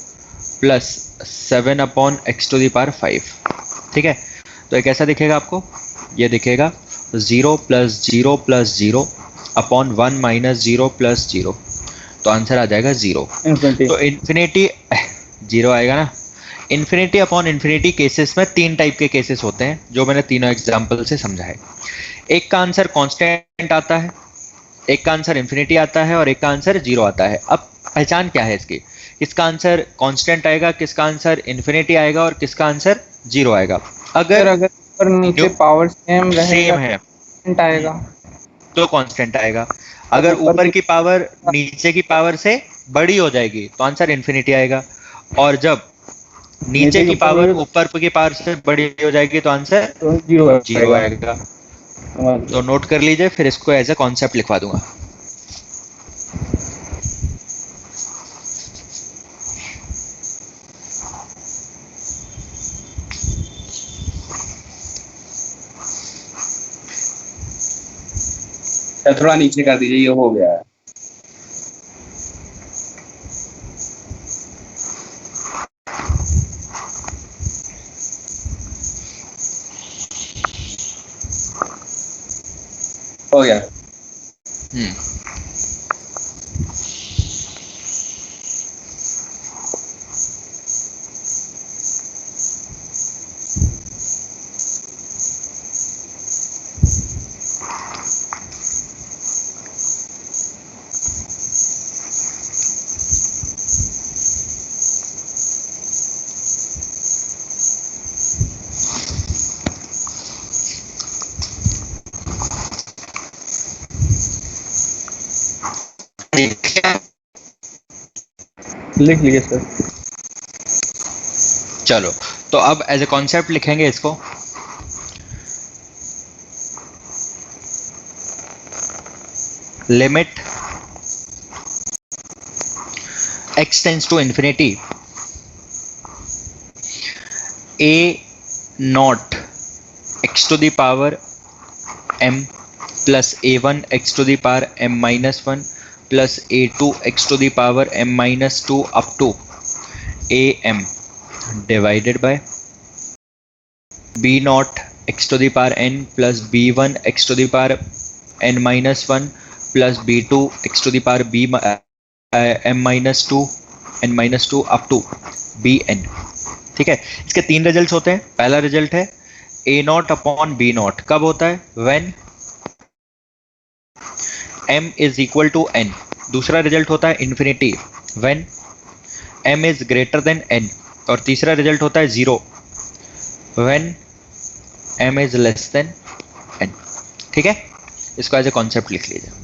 plus 7 upon x to the power 5। ठीक है, तो ये कैसा दिखेगा आपको, ये दिखेगा 0 plus 0 plus 0 upon 1 minus 0 plus 0, तो आंसर आ जाएगा 0। तो इन्फिनिटी 0 आएगा ना। इन्फिनिटी अपॉन इन्फिनिटी केसेस में 3 टाइप के केसेस होते हैं, जो मैंने तीनों एग्जाम्पल से समझा है। एक का आंसर कांस्टेंट आता है, एक का आंसर इन्फिनिटी आता है और एक का आंसर 0 आता है। अब पहचान क्या है इसकी, किसका आंसर कांस्टेंट आएगा, किसका आंसर इन्फिनिटी आएगा और किसका आंसर 0 आएगा। अगर ऊपर नीचे पावर सेम सेम है आएगा तो कांस्टेंट आएगा, अगर ऊपर की पावर नीचे की पावर से बड़ी हो जाएगी तो आंसर इन्फिनिटी आएगा, और जब नीचे की पावर ऊपर की पावर से बड़ी हो जाएगी तो आंसर 0 आएगा। तो नोट कर लीजिए, फिर इसको एज ए कॉन्सेप्ट लिखवा दूंगा। थोड़ा नीचे कर दीजिए, ये हो गया है। हो गया। लिख लीजिए सर। चलो, तो अब एज ए कॉन्सेप्ट लिखेंगे इसको। Limit x tends to infinity a naught x to the power m plus a1 x to the power m minus 1 plus a2 x to the power m minus 2 up to am divided by b naught x to the power n plus b1 x to the power n minus 1 plus b2 x to the power b m minus 2 n minus 2 up to bn। ठीक है, इसके 3 रिजल्ट्स होते हैं। पहला रिजल्ट है a naught upon b naught, कब होता है, when m is equal to n, दूसरा रिजल्ट होता है infinity when m is greater than n, और तीसरा रिजल्ट होता है 0 when m is less than n। ठीक है, इसको एज ए कॉन्सेप्ट लिख लीजिए।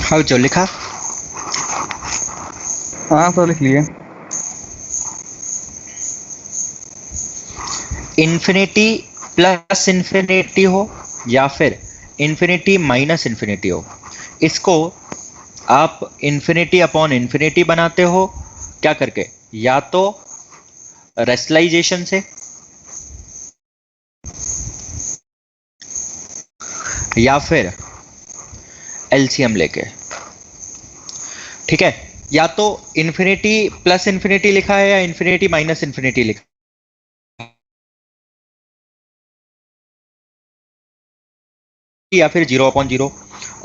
हाँ जो लिखा, हाँ सर लिख लिए। इन्फिनिटी प्लस इन्फिनिटी हो या फिर इन्फिनिटी माइनस इन्फिनिटी हो, इसको आप इन्फिनिटी अपॉन इन्फिनिटी बनाते हो क्या करके, या तो रेशनलाइजेशन से या फिर एलसीएम लेके। ठीक है, या तो इन्फिनिटी प्लस इन्फिनिटी लिखा है या इन्फिनिटी माइनस इन्फिनिटी लिखा है, या फिर 0/0,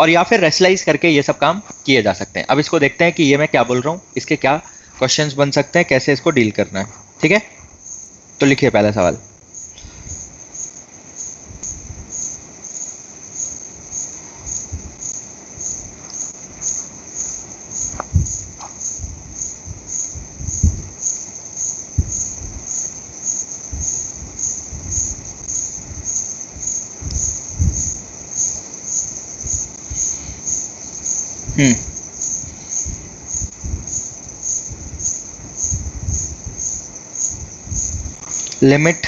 और या फिर रेशनलाइज करके ये सब काम किए जा सकते हैं। अब इसको देखते हैं कि ये मैं क्या बोल रहा हूँ, इसके क्या क्वेश्चंस बन सकते हैं, कैसे इसको डील करना है। ठीक है, तो लिखिए पहला सवाल। Limit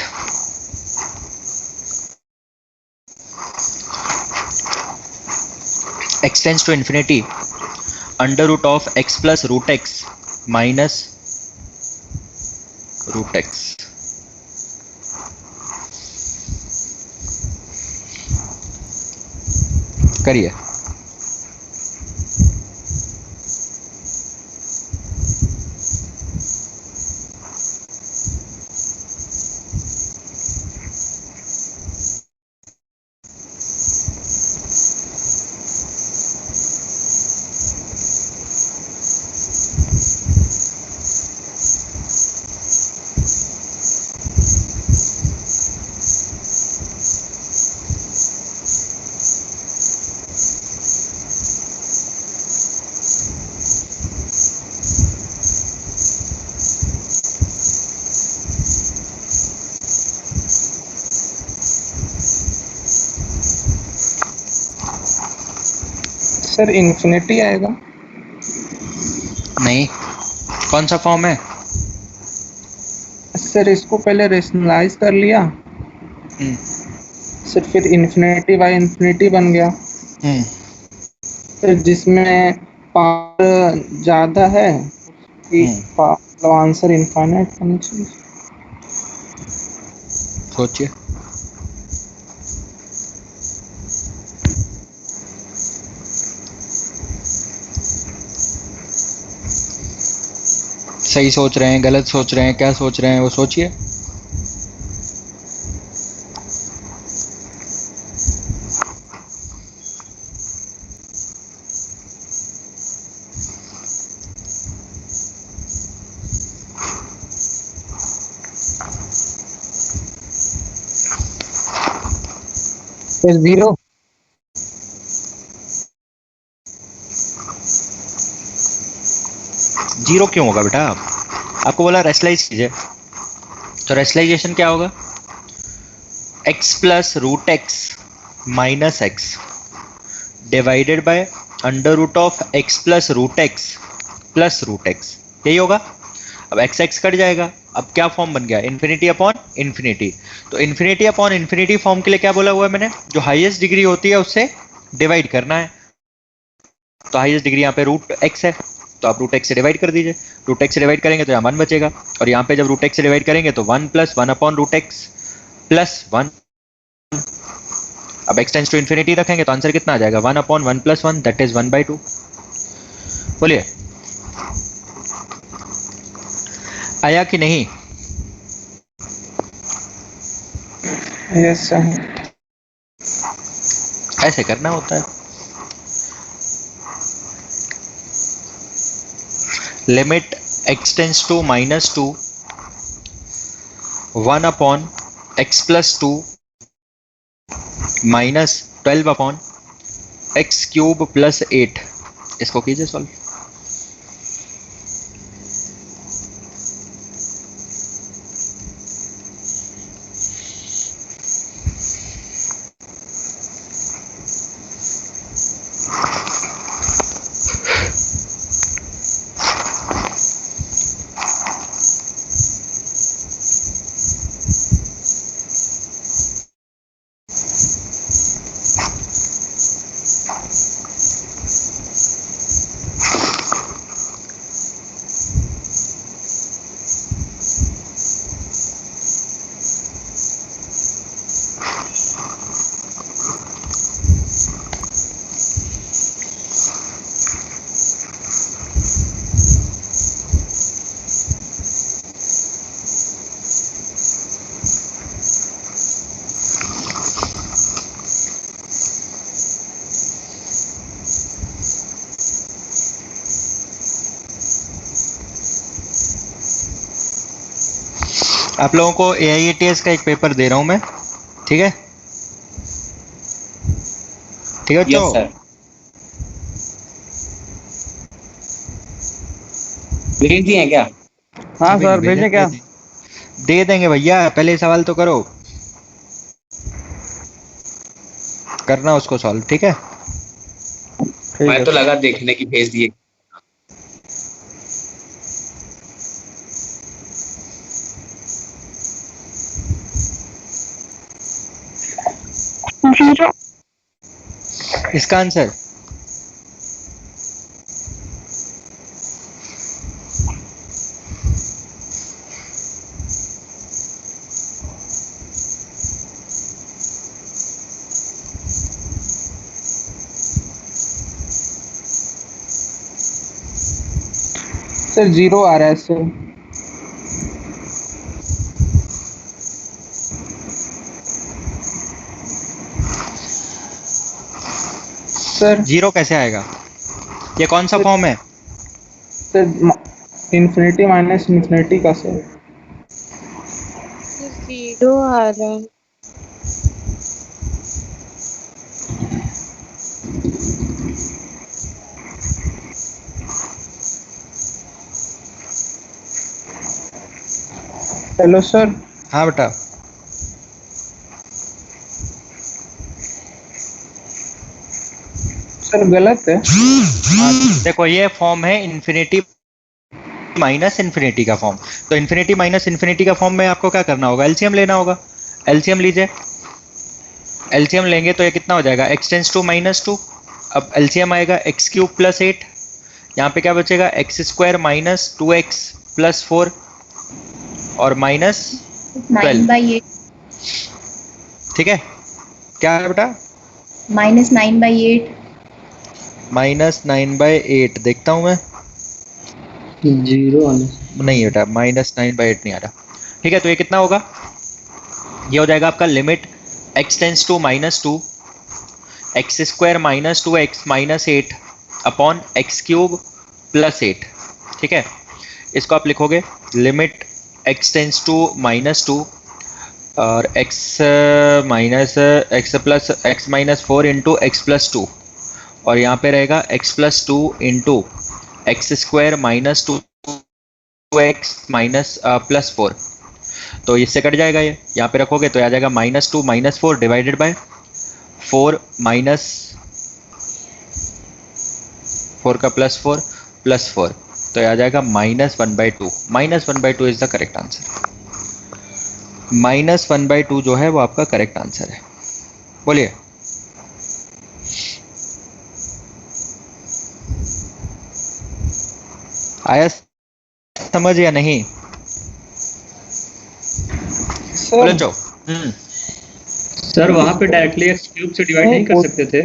x tends to infinity under root of x plus root x minus root x। करिए। सर इन्फिनिटी आएगा। नहीं, कौन सा फॉर्म है? सर इसको पहले रेशनलाइज कर लिया, सर फिर इन्फिनिटी बाय इन्फिनिटी बन गया, फिर जिसमें पावर ज्यादा है कि मतलब आंसर इनफाइनाइट होना चाहिए। सोचिए। सही सोच रहे हैं, गलत सोच रहे हैं, क्या सोच रहे हैं वो सोचिए। जीरो। जीरो क्यों होगा बेटा? आपको बोला रेशनलाइज कीजिए, तो रेशनलाइजेशन क्या होगा? x plus root x minus x divided by under root of x plus root x plus root x, यही होगा। अब x x कट जाएगा, अब क्या फॉर्म बन गया? Infinity upon infinity. तो इन्फिनिटी अपॉन इन्फिनिटी फॉर्म के लिए क्या बोला हुआ है मैंने? जो हाईएस्ट डिग्री होती है उससे डिवाइड करना है। तो हाईएस्ट डिग्री यहाँ पे रूट एक्स है, तो आप रूट एक्स से डिवाइड कर दीजिए। रूट एक्स से डिवाइड करेंगे तो यहाँ 1 बचेगा, और यहाँ पे जब रूट एक्स से डिवाइड करेंगे तो 1 plus 1 upon root x plus 1। अब x टेंड्स टू इन्फिनिटी रखेंगे तो आंसर कितना आ जाएगा 1/1 + 1 दैट इज 1/2। बोलिए आया कि नहीं? Yes sir. ऐसे करना होता है। Limit x tends to -2 1/x + 2 -12/x³ + 8। इसको कीजिए सॉल्व। आप लोगों को AIATS का एक पेपर दे रहा हूं मैं, ठीक है? ठीक है यस सर। भेज दिए हैं क्या? हाँ सर भेजें क्या? दे देंगे भैया, पहले सवाल तो करो, करना उसको सॉल्व, ठीक है? मैं तो लगा देखने की, भेज दिए। इसका आंसर सर 0 आ रहा है सर। सर 0 कैसे आएगा? ये कौन सा फॉर्म है? सर इन्फिनिटी माइनस इन्फिनिटी का सर। 0 आ रहा है। Hello sir. हाँ बेटा, सर गलत है। देखो ये फॉर्म है इन्फिनिटी माइनस इन्फिनिटी का फॉर्म। तो इन्फिनिटी माइनस इन्फिनिटी का फॉर्म में आपको क्या करना होगा? एलसीएम लेना होगा। एलसीएम लीजिए, एलसीएम लेंगे तो ये कितना हो जाएगा? x tends to -2। अब एलसीएम आएगा x³ + 8, यहाँ पे क्या बचेगा? x² - 2x + 4 और -12। ठीक है, क्या है बेटा? -9/8। -9/8 देखता हूं मैं, 0 आने नहीं बेटा -9/8 नहीं आ रहा। ठीक है, तो ये कितना होगा? ये हो जाएगा आपका limit x tends to -2 x² - 2x - 8 upon x³ + 8। ठीक है, इसको आप लिखोगे लिमिट x टेंड्स टू -2 और x - 4 इंटू x + 2 और यहाँ पे रहेगा x + 2 इंटू x² - 2x + 4। तो इससे कट जाएगा, ये यहाँ पे रखोगे तो आ जाएगा -2 - 4 डिवाइडेड बाय 4 4 का +4 +4, तो आ जाएगा -1/2। -1/2 इज द करेक्ट आंसर। -1/2 जो है वो आपका करेक्ट आंसर है। बोलिए आया समझ या नहीं? बोलो सर जो सर वहाँ पे डायरेक्टली एक्स क्यूब से डिवाइड नहीं कर सकते थे?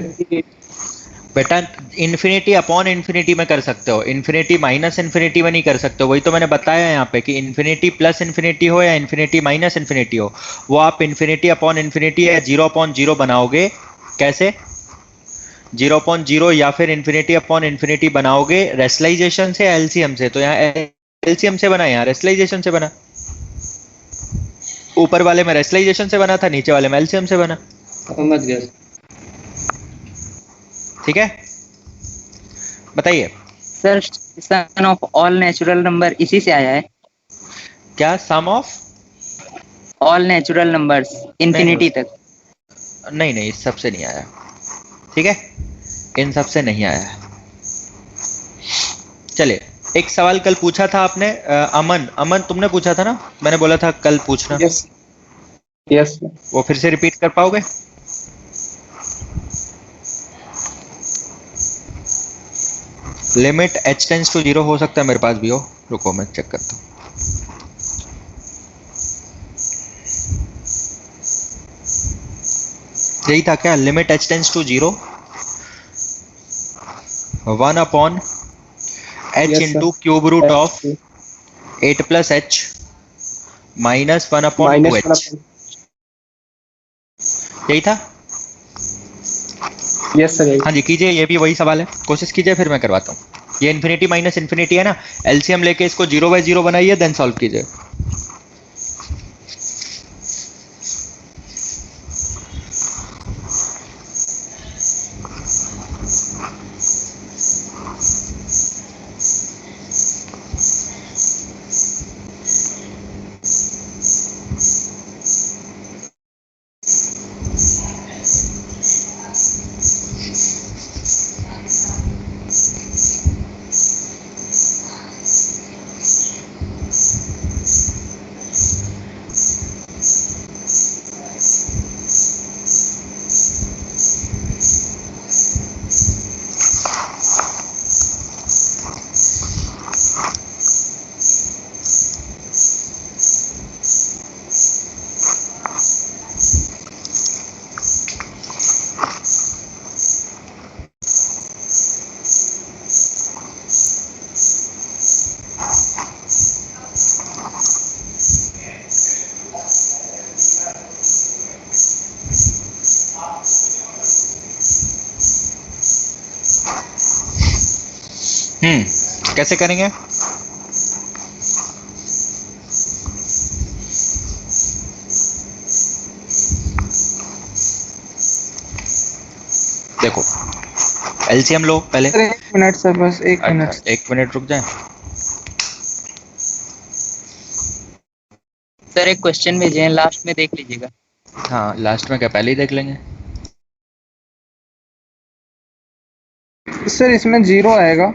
बेटा इन्फिनिटी अपॉन इन्फिनिटी में कर सकते हो, इन्फिनिटी माइनस इन्फिनिटी में नहीं कर सकते हो। वही तो मैंने बताया यहाँ पे कि इन्फिनिटी प्लस इन्फिनिटी हो या इन्फिनिटी माइनस इन्फिनिटी हो, वो आप इन्फिनिटी अपॉन इन्फिनिटी या 0 अपॉन 0 बनाओगे। कैसे? 0 अपॉन 0 या फिर इन्फिनिटी अपॉन इन्फिनिटी बनाओगे रेशनलाइजेशन से या एलसीएम से? तो यहाँ एलसीएम से बना, यहाँ रेशनलाइजेशन से बना। ऊपर वाले में रेशनलाइजेशन से बना था, नीचे वाले में एलसीएम से बना। समझ गया। ठीक है, बताइए sir sum of all natural number इसी से आया है क्या? Sum of all natural numbers infinity तक? नहीं नहीं, इस सब से नहीं आया। ठीक है, इन सब से नहीं आया। चलिए, एक सवाल कल पूछा था आपने, अमन तुमने पूछा था ना, मैंने बोला था कल पूछना। Yes yes. वो फिर से रिपीट कर पाओगे? लिमिट h टेंस टू 0 हो सकता है, मेरे पास भी हो, रुको मैं चेक करता हूँ। यही था क्या? Limit h tends to 0 1 upon h into cube root of 8 plus h minus 1 upon 2h, यही था? Yes sir. हाँ जी कीजिए, ये भी वही सवाल है, कोशिश कीजिए, फिर मैं करवाता हूँ। ये इन्फिनिटी माइनस इन्फिनिटी है ना, एलसीएम लेके इसको 0 बाय 0 बनाइए, देन सॉल्व कीजिए। कैसे करेंगे? देखो एलसीएम लो पहले। सर 1 मिनट सर, बस 1 मिनट। अच्छा, 1 मिनट रुक जाए। सर एक क्वेश्चन भेजे हैं, लास्ट में देख लीजिएगा। हाँ लास्ट में क्या, पहले ही देख लेंगे? सर इसमें 0 आएगा।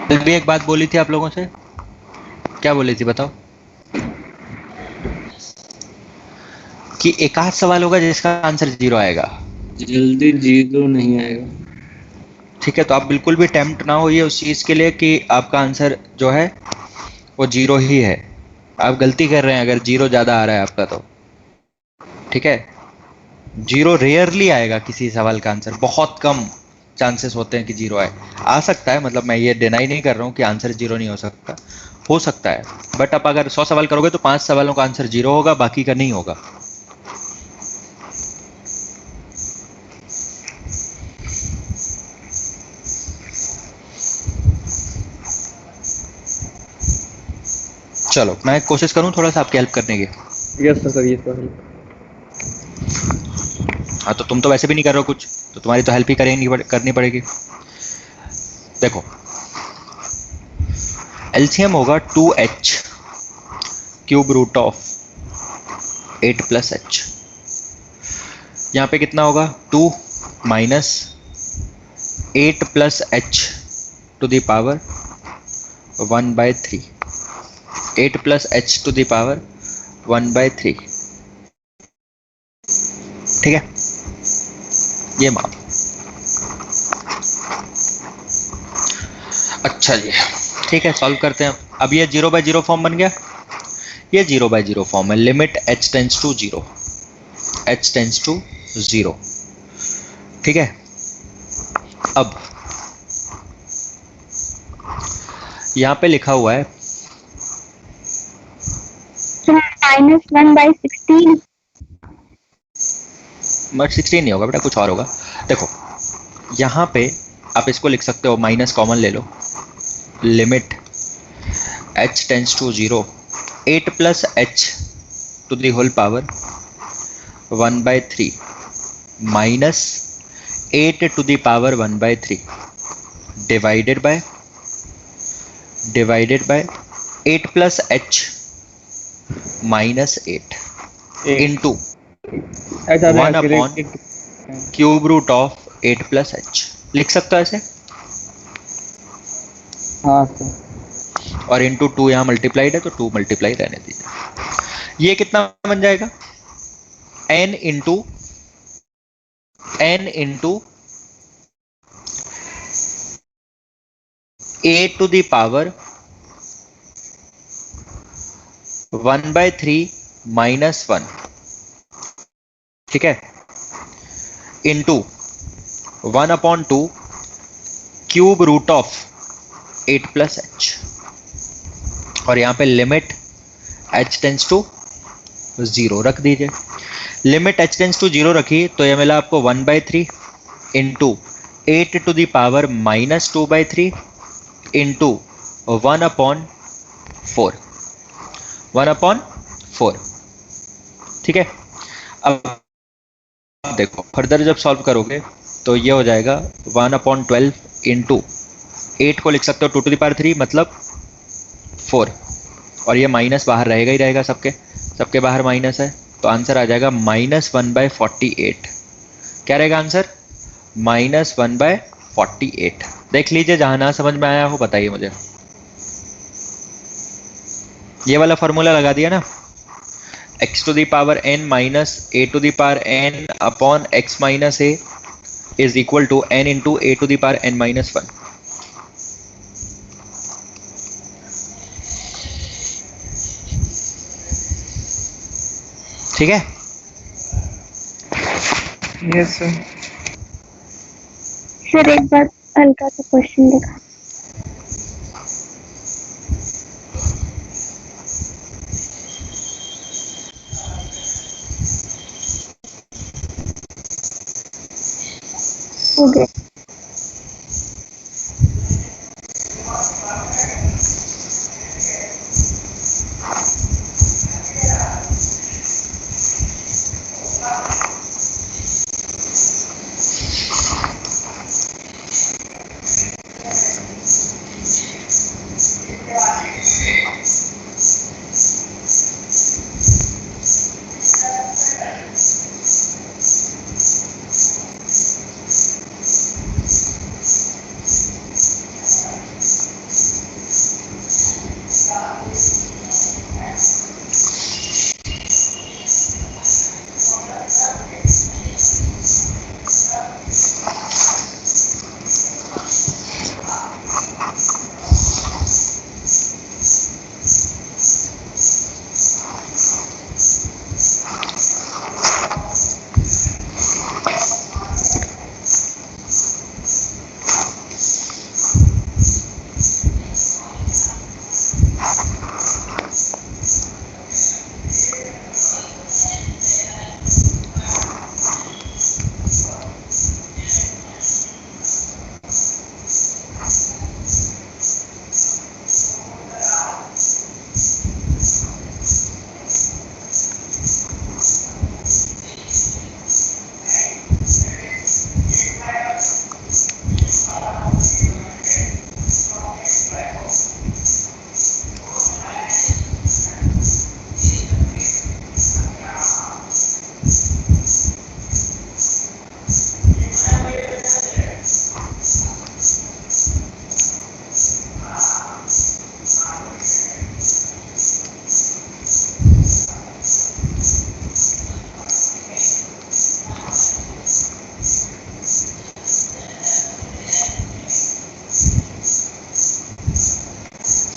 कल भी एक बात बोली थी आप लोगों से, क्या बोली थी बताओ? कि एक आध सवाल होगा जिसका आंसर 0 आएगा। जल्दी 0 नहीं आएगा। ठीक है, तो आप बिल्कुल भी टेम्प्ट ना होइए उस चीज के लिए कि आपका आंसर जो है वो 0 ही है। आप गलती कर रहे हैं अगर 0 ज्यादा आ रहा है आपका तो। ठीक है, 0 रेयरली आएगा किसी सवाल का आंसर, बहुत कम चांसेस होते हैं कि 0 आए। आ सकता है, मतलब मैं ये डिनाई नहीं कर रहा हूँ कि आंसर 0 नहीं हो सकता है, बट आप अगर 100 सवाल करोगे तो 5 सवालों का आंसर 0 होगा, बाकी का नहीं होगा। चलो मैं कोशिश करूं थोड़ा सा आपकी हेल्प करने की। यस सर, ये तो है। हाँ तो तुम तो वैसे भी नहीं कर रहे हो कुछ, तो तुम्हारी तो हेल्प ही करनी पड़ेगी। देखो एलसीएम होगा 2h cube root of 8 plus h। यहाँ पे कितना होगा? 2 minus 8 plus h to the power 1/3। 8 plus h to the power 1/3। ठीक है, ये मान। अच्छा जी, ठीक है, सॉल्व करते हैं। अब ये 0/0 फॉर्म बन गया, ये 0/0 फॉर्म है। Limit h tends to 0, h tends to 0, ठीक है। अब यहाँ पे लिखा हुआ है -1/16। बट 16 नहीं होगा बेटा, कुछ और होगा। देखो यहाँ पे आप इसको लिख सकते हो, माइनस कॉमन ले लो, limit h tends to 0, 8 + h to the whole power 1/3 minus 8 to the power 1/3 divided by 8 + h minus 8 into 1/³ of 8 + h। लिख सकते हो ऐसे, हाँ सर। और इंटू 2 यहाँ मल्टीप्लाइड है तो 2 मल्टीप्लाई रहने दीजिए। ये कितना बन जाएगा, n into a to the power 1/3 minus 1, ठीक है, into 1/2 cube root of 8 + h, और यहाँ पे लिमिट h टेंड्स टू 0 रख दीजिए। लिमिट h टेंड्स टू 0 रखी तो ये मिला आपको 1/3 into 8 to the power -2/3 into 1/4, ठीक है। अब देखो फर्दर जब सॉल्व करोगे तो ये हो जाएगा 1/12 इंटू 8 को लिख सकते हो 2 टू द पावर 3 मतलब 4, और ये माइनस बाहर रहेगा ही रहेगा, सबके बाहर माइनस है, तो आंसर आ जाएगा -1/48। क्या रहेगा आंसर, -1/48। देख लीजिए, जहां ना समझ में आया हो बताइए मुझे। ये वाला फॉर्मूला लगा दिया ना, x to the power n minus a to the power n upon x minus a is equal to n into a to the power n minus 1। ठीक है, यस सर। सर एक बार हल्का सा क्वेश्चन दिखा। हो गया।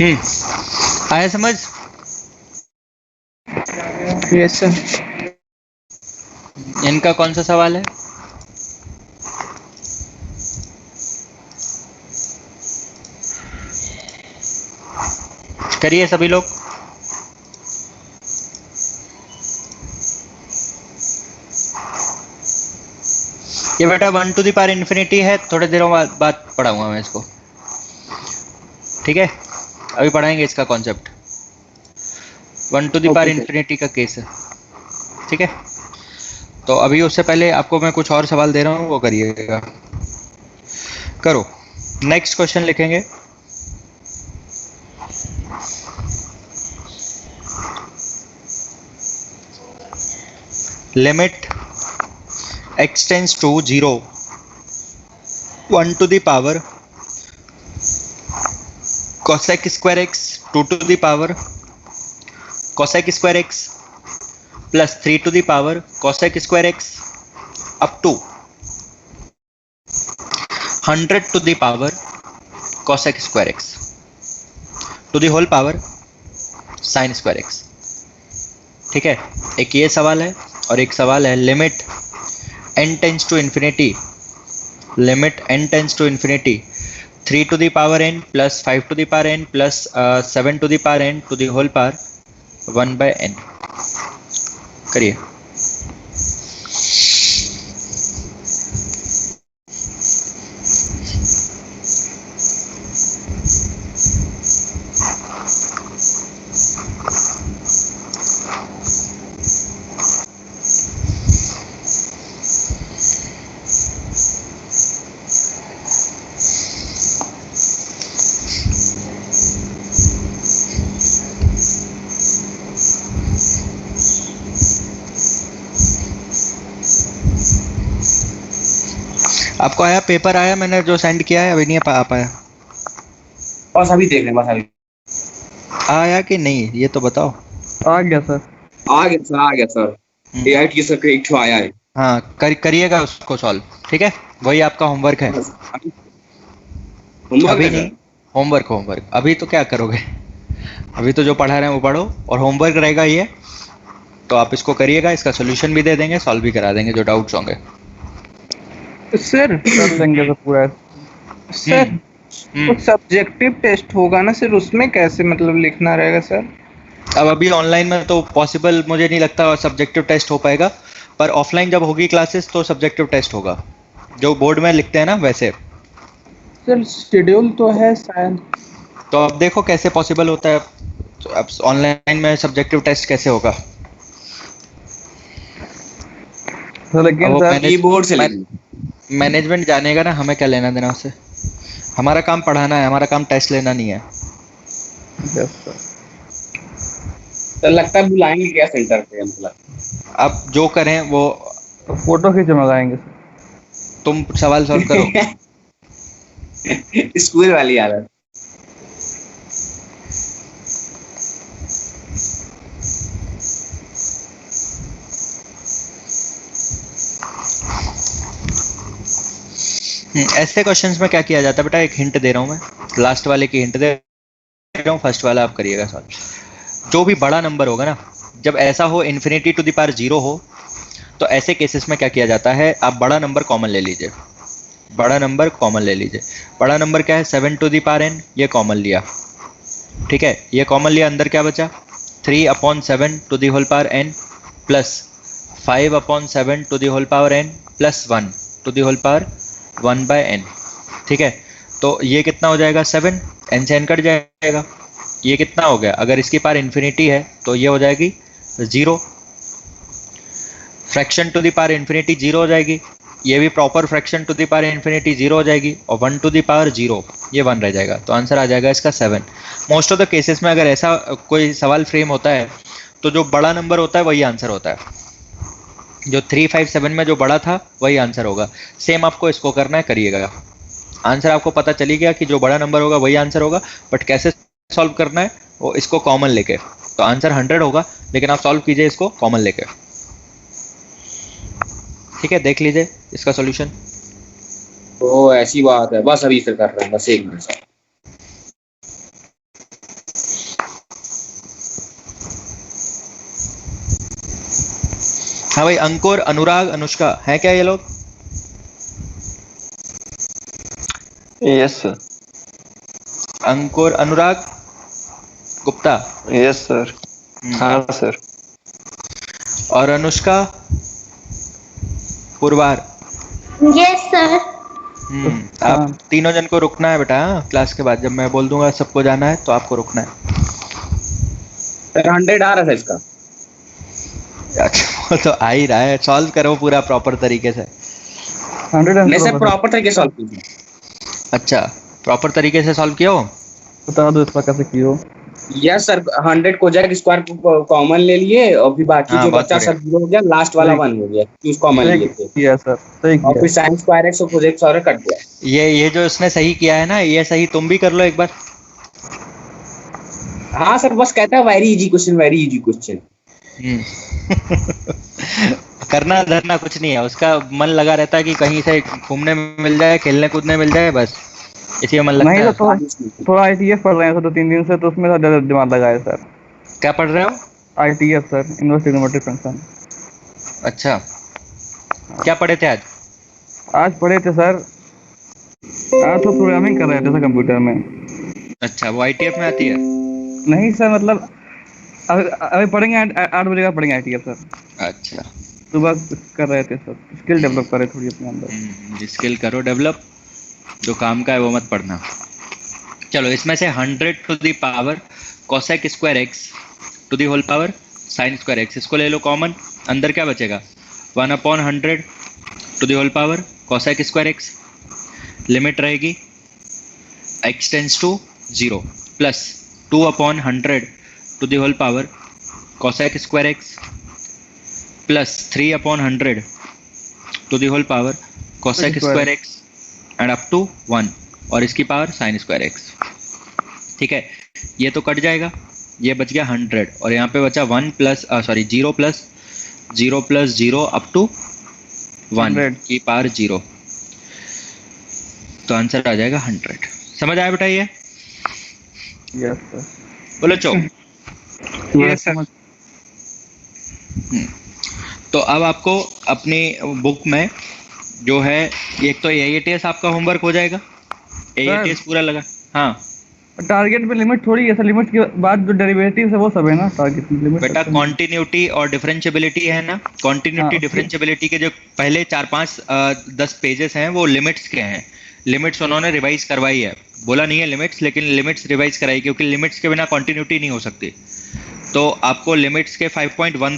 आया समझ? Yes sir. इनका कौन सा सवाल है? करिए सभी लोग। ये बेटा 1 टू द पावर इन्फिनिटी है, थोड़े देरों बाद पढ़ाऊंगा मैं इसको, ठीक है? अभी पढ़ाएंगे इसका concept. 1 to the power infinity का केस है, ठीक है? तो अभी उससे पहले आपको मैं कुछ और सवाल दे रहा हूँ, वो करिएगा। करो। नेक्स्ट क्वेश्चन लिखेंगे। Limit x tends to 0 1 to the power cosec square x 2 to the power cosec square x plus 3 to the power cosec square x up to 100 to the power cosec square x to the whole power sin square x। ठीक है, एक ये सवाल है और एक सवाल है limit n tends to infinity, limit n tends to infinity 3 to the power n plus 5 to the power n plus 7 to the power n to the whole power 1/n। करिए। आपको आया पेपर आया मैंने जो सेंड किया है? अभी नहीं आ पाया? बस अभी देख लें, बस अभी आया कि नहीं ये तो बताओ। आ गया सर। आ गया सर। एआईटी की सर एक आया है। हाँ करिएगा उसको सॉल्व, ठीक है? वही आपका होमवर्क है। अभी नहीं, होमवर्क अभी तो क्या करोगे? अभी तो जो पढ़ा रहे हैं वो पढ़ो, और होमवर्क रहेगा ये, तो आप इसको करिएगा। इसका सोल्यूशन भी दे देंगे, सॉल्व भी करा देंगे जो डाउट्स होंगे। सर कर देंगे तो पूरा। सर तो सब्जेक्टिव टेस्ट होगा ना सर, उसमें कैसे मतलब लिखना रहेगा सर? अब अभी ऑनलाइन में तो पॉसिबल मुझे नहीं लगता सब्जेक्टिव टेस्ट हो पाएगा, पर ऑफलाइन जब होगी क्लासेस तो सब्जेक्टिव टेस्ट होगा, जो बोर्ड में लिखते हैं ना वैसे। सर शेड्यूल तो है शायद। तो अब देखो कैसे पॉसिबल होता है। तो अब ऑनलाइन में सब्जेक्टिव टेस्ट कैसे होगा? लेकिन सर कीबोर्ड से मैनेजमेंट जानेगा ना, हमें क्या लेना देना उससे। हमारा काम पढ़ाना है, हमारा काम टेस्ट लेना नहीं है। तो लगता है बुलाएंगे क्या सेंटर पे? अब जो करें वो फोटो खींच मंगाएंगे। तुम सवाल सॉल्व करो। स्कूल वाली आदत। ऐसे क्वेश्चंस में क्या किया जाता है बेटा? एक हिंट दे रहा हूं मैं, लास्ट वाले की हिंट दे रहा हूं, फर्स्ट वाला आप करिएगा सॉल्व। जो भी बड़ा नंबर होगा ना, जब ऐसा हो इन्फिनिटी टू द पावर 0 हो, तो ऐसे केसेस में क्या किया जाता है? आप बड़ा नंबर कॉमन ले लीजिए, बड़ा नंबर कॉमन ले लीजिए। बड़ा नंबर क्या है? 7 टू द पावर n, ये कॉमन लिया, ठीक है? ये कॉमन लिया, अंदर क्या बचा? 3/7 to the whole power n plus 5/7 to the whole power n plus 1 to the whole power 1/n, ठीक है? तो ये कितना हो जाएगा? 7, n से n कट जाएगा। ये कितना हो गया? अगर इसकी पावर इन्फिनिटी है तो ये हो जाएगी 0। Fraction to the power infinity 0 हो जाएगी। ये भी proper fraction to the power infinity 0 हो जाएगी, और 1 टू द पावर 0 ये 1 रह जाएगा। तो आंसर आ जाएगा इसका 7। मोस्ट ऑफ द केसेस में अगर ऐसा कोई सवाल फ्रेम होता है तो जो बड़ा नंबर होता है वही आंसर होता है। जो 357 में जो बड़ा था वही आंसर होगा। सेम आपको इसको करना है, करिएगा। आंसर आपको पता चली गया कि जो बड़ा नंबर होगा वही आंसर होगा, बट कैसे सॉल्व करना है वो इसको कॉमन लेके। तो आंसर 100 होगा, लेकिन आप सॉल्व कीजिए इसको कॉमन लेके, ठीक है? देख लीजिए इसका सॉल्यूशन। तो ऐसी बात है, बस अभी फिर कर रहे हैं, बस 1 मिनट। हाँ भाई, अंकुर, अनुराग, अनुष्का है क्या ये लोग? Yes sir. Ankur, Anurag, Gupta. Yes sir. हाँ सर। और अनुष्का, पुरवार। Yes sir. आप तीनों जन को रुकना है बेटा। क्लास के बाद जब मैं बोल दूंगा सबको जाना है तो आपको रुकना है। सर 100 आ रहा था इसका। अच्छा, वो तो आ ही रहा है। सॉल्व करो पूरा प्रॉपर तरीके से। 100 नहीं सर, प्रॉपर तरीके से सॉल्व कीजिए। अच्छा, प्रॉपर तरीके से सॉल्व किया हो? बता दो इस पर कैसे किया। यस सर, 100 कोजेक स्क्वायर को कॉमन ले लिए और फिर बाकी जो बचा सब 0 हो गया, लास्ट वाला 1 हो गया क्योंकि कॉमन लिए थे। यस सर, सही और फिर sin स्क्वायर x और कोजेक स्क्वायर कट गया। ये जो उसने सही किया है ना, ये सही तुम भी कर लो एक बार। हाँ सर, बस कहता है very easy question, very easy question. करना धरना कुछ नहीं है उसका। मन लगा रहता है कि कहीं से घूमने मिल जाए, खेलने कूदने मिल जाए, बस इसी में मन लगता नहीं है। तो थोड़ा ITF पढ़ रहे हैं सर 2-3 दिन से, तो उसमें ज्यादा दिमाग लगाया सर। क्या पढ़ रहे हो? ITF sir, inverse trigonometric function. अच्छा, क्या पढ़े थे आज? आज पढ़े थे सर, आज तो प्रोग्रामिंग कर रहे थे सर कंप्यूटर में। अच्छा, वो ITF में आती है? नहीं सर, मतलब अभी पढ़ेंगे 8 बजे का पढ़ेंगे ITF सर। अच्छा, सुबह कर रहे थे सर, स्किल डेवलप कर रहे थोड़ी अपने अंदर। स्किल करो डेवलप, जो काम का है वो मत पढ़ना। चलो, इसमें से 100 to the power cosec square x to the whole power sine square x, इसको ले लो कॉमन। अंदर क्या बचेगा? 1/100 to the whole power cosec square x. Limit रहेगी x tends to 0 plus 2/100 to the whole power cosec square x plus 3/100 to the whole power cosec square x and up to 1 और इसकी पावर साइन स्क्वायर एक्स। ठीक है, ये तो कट जाएगा, ये बच गया 100 और यहाँ पे बचा 0 प्लस 0 अप टू 1 की पावर 0, तो आंसर आ जाएगा 100। समझ आया बेटा ये? Yes sir. बोलो चो। Yes sir. तो अब आपको अपनी बुक में जो है, एक तो AITS आपका होमवर्क हो जाएगा। AITS पूरा लगा। हाँ, टारगेट पे लिमिट थोड़ी है सर, लिमिट के बाद जो डेरिवेटिव है वो सब है ना टारगेट में। लिमिट बेटा कॉन्टिन्यूटी और डिफरेंशिएबिलिटी है ना। कॉन्टिन्यूटी डिफरेंशिएबिलिटी के जो पहले 4-5-10 पेजेस हैं वो लिमिट्स के हैं। लिमिट्स उन्होंने रिवाइज करवाई है, बोला नहीं है लिमिट्स, लेकिन लिमिट्स रिवाइज कराई, क्योंकि लिमिट्स के बिना कॉन्टिन्यूटी नहीं हो सकती। तो आपको लिमिट्स के 5.1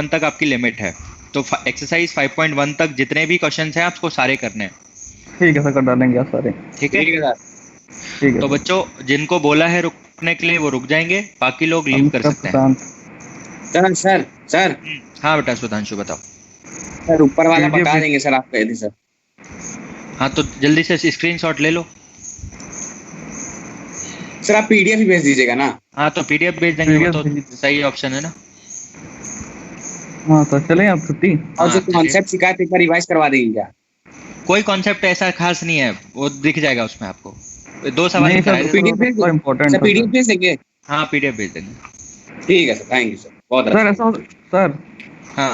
तक आपकी लिमिट है। तो एक्सरसाइज 5.1 तक जितने भी क्वेश्चंस हैं आपको सारे करने हैं। ठीक है सर, कर डालेंगे आप सारे। ठीक है तो बच्चों, जिनको बोला है रुकने के लिए वो रुक जाएंगे, बाकी लोग लीव कर सकते हैं। सर हाँ बेटा सुधांशु बताओ। सर ऊपर वाला बता देंगे सर, आप कहे थे सर। हाँ तो जल्दी से स्क्रीनशॉट ले लो। सर आप PDF ही भेज दीजिएगा ना। हाँ तो PDF भेज देंगे, वो तो सही ऑप्शन है ना। हाँ तो चलें आप छुट्टी। और जो कॉन्सेप्ट सिखाए थे पर रिवाइज करवा देंगे क्या? कोई कॉन्सेप्ट ऐसा खास नहीं है, वो दिख जाएगा उसमें आपको। 2 सवाल PDF भेज देंगे। हाँ PDF भेज देंगे। ठीक है सर, थैंक यू सर, बहुत सर ऐसा सर हाँ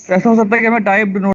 ऐसा हो सकता है कि हमें टाइप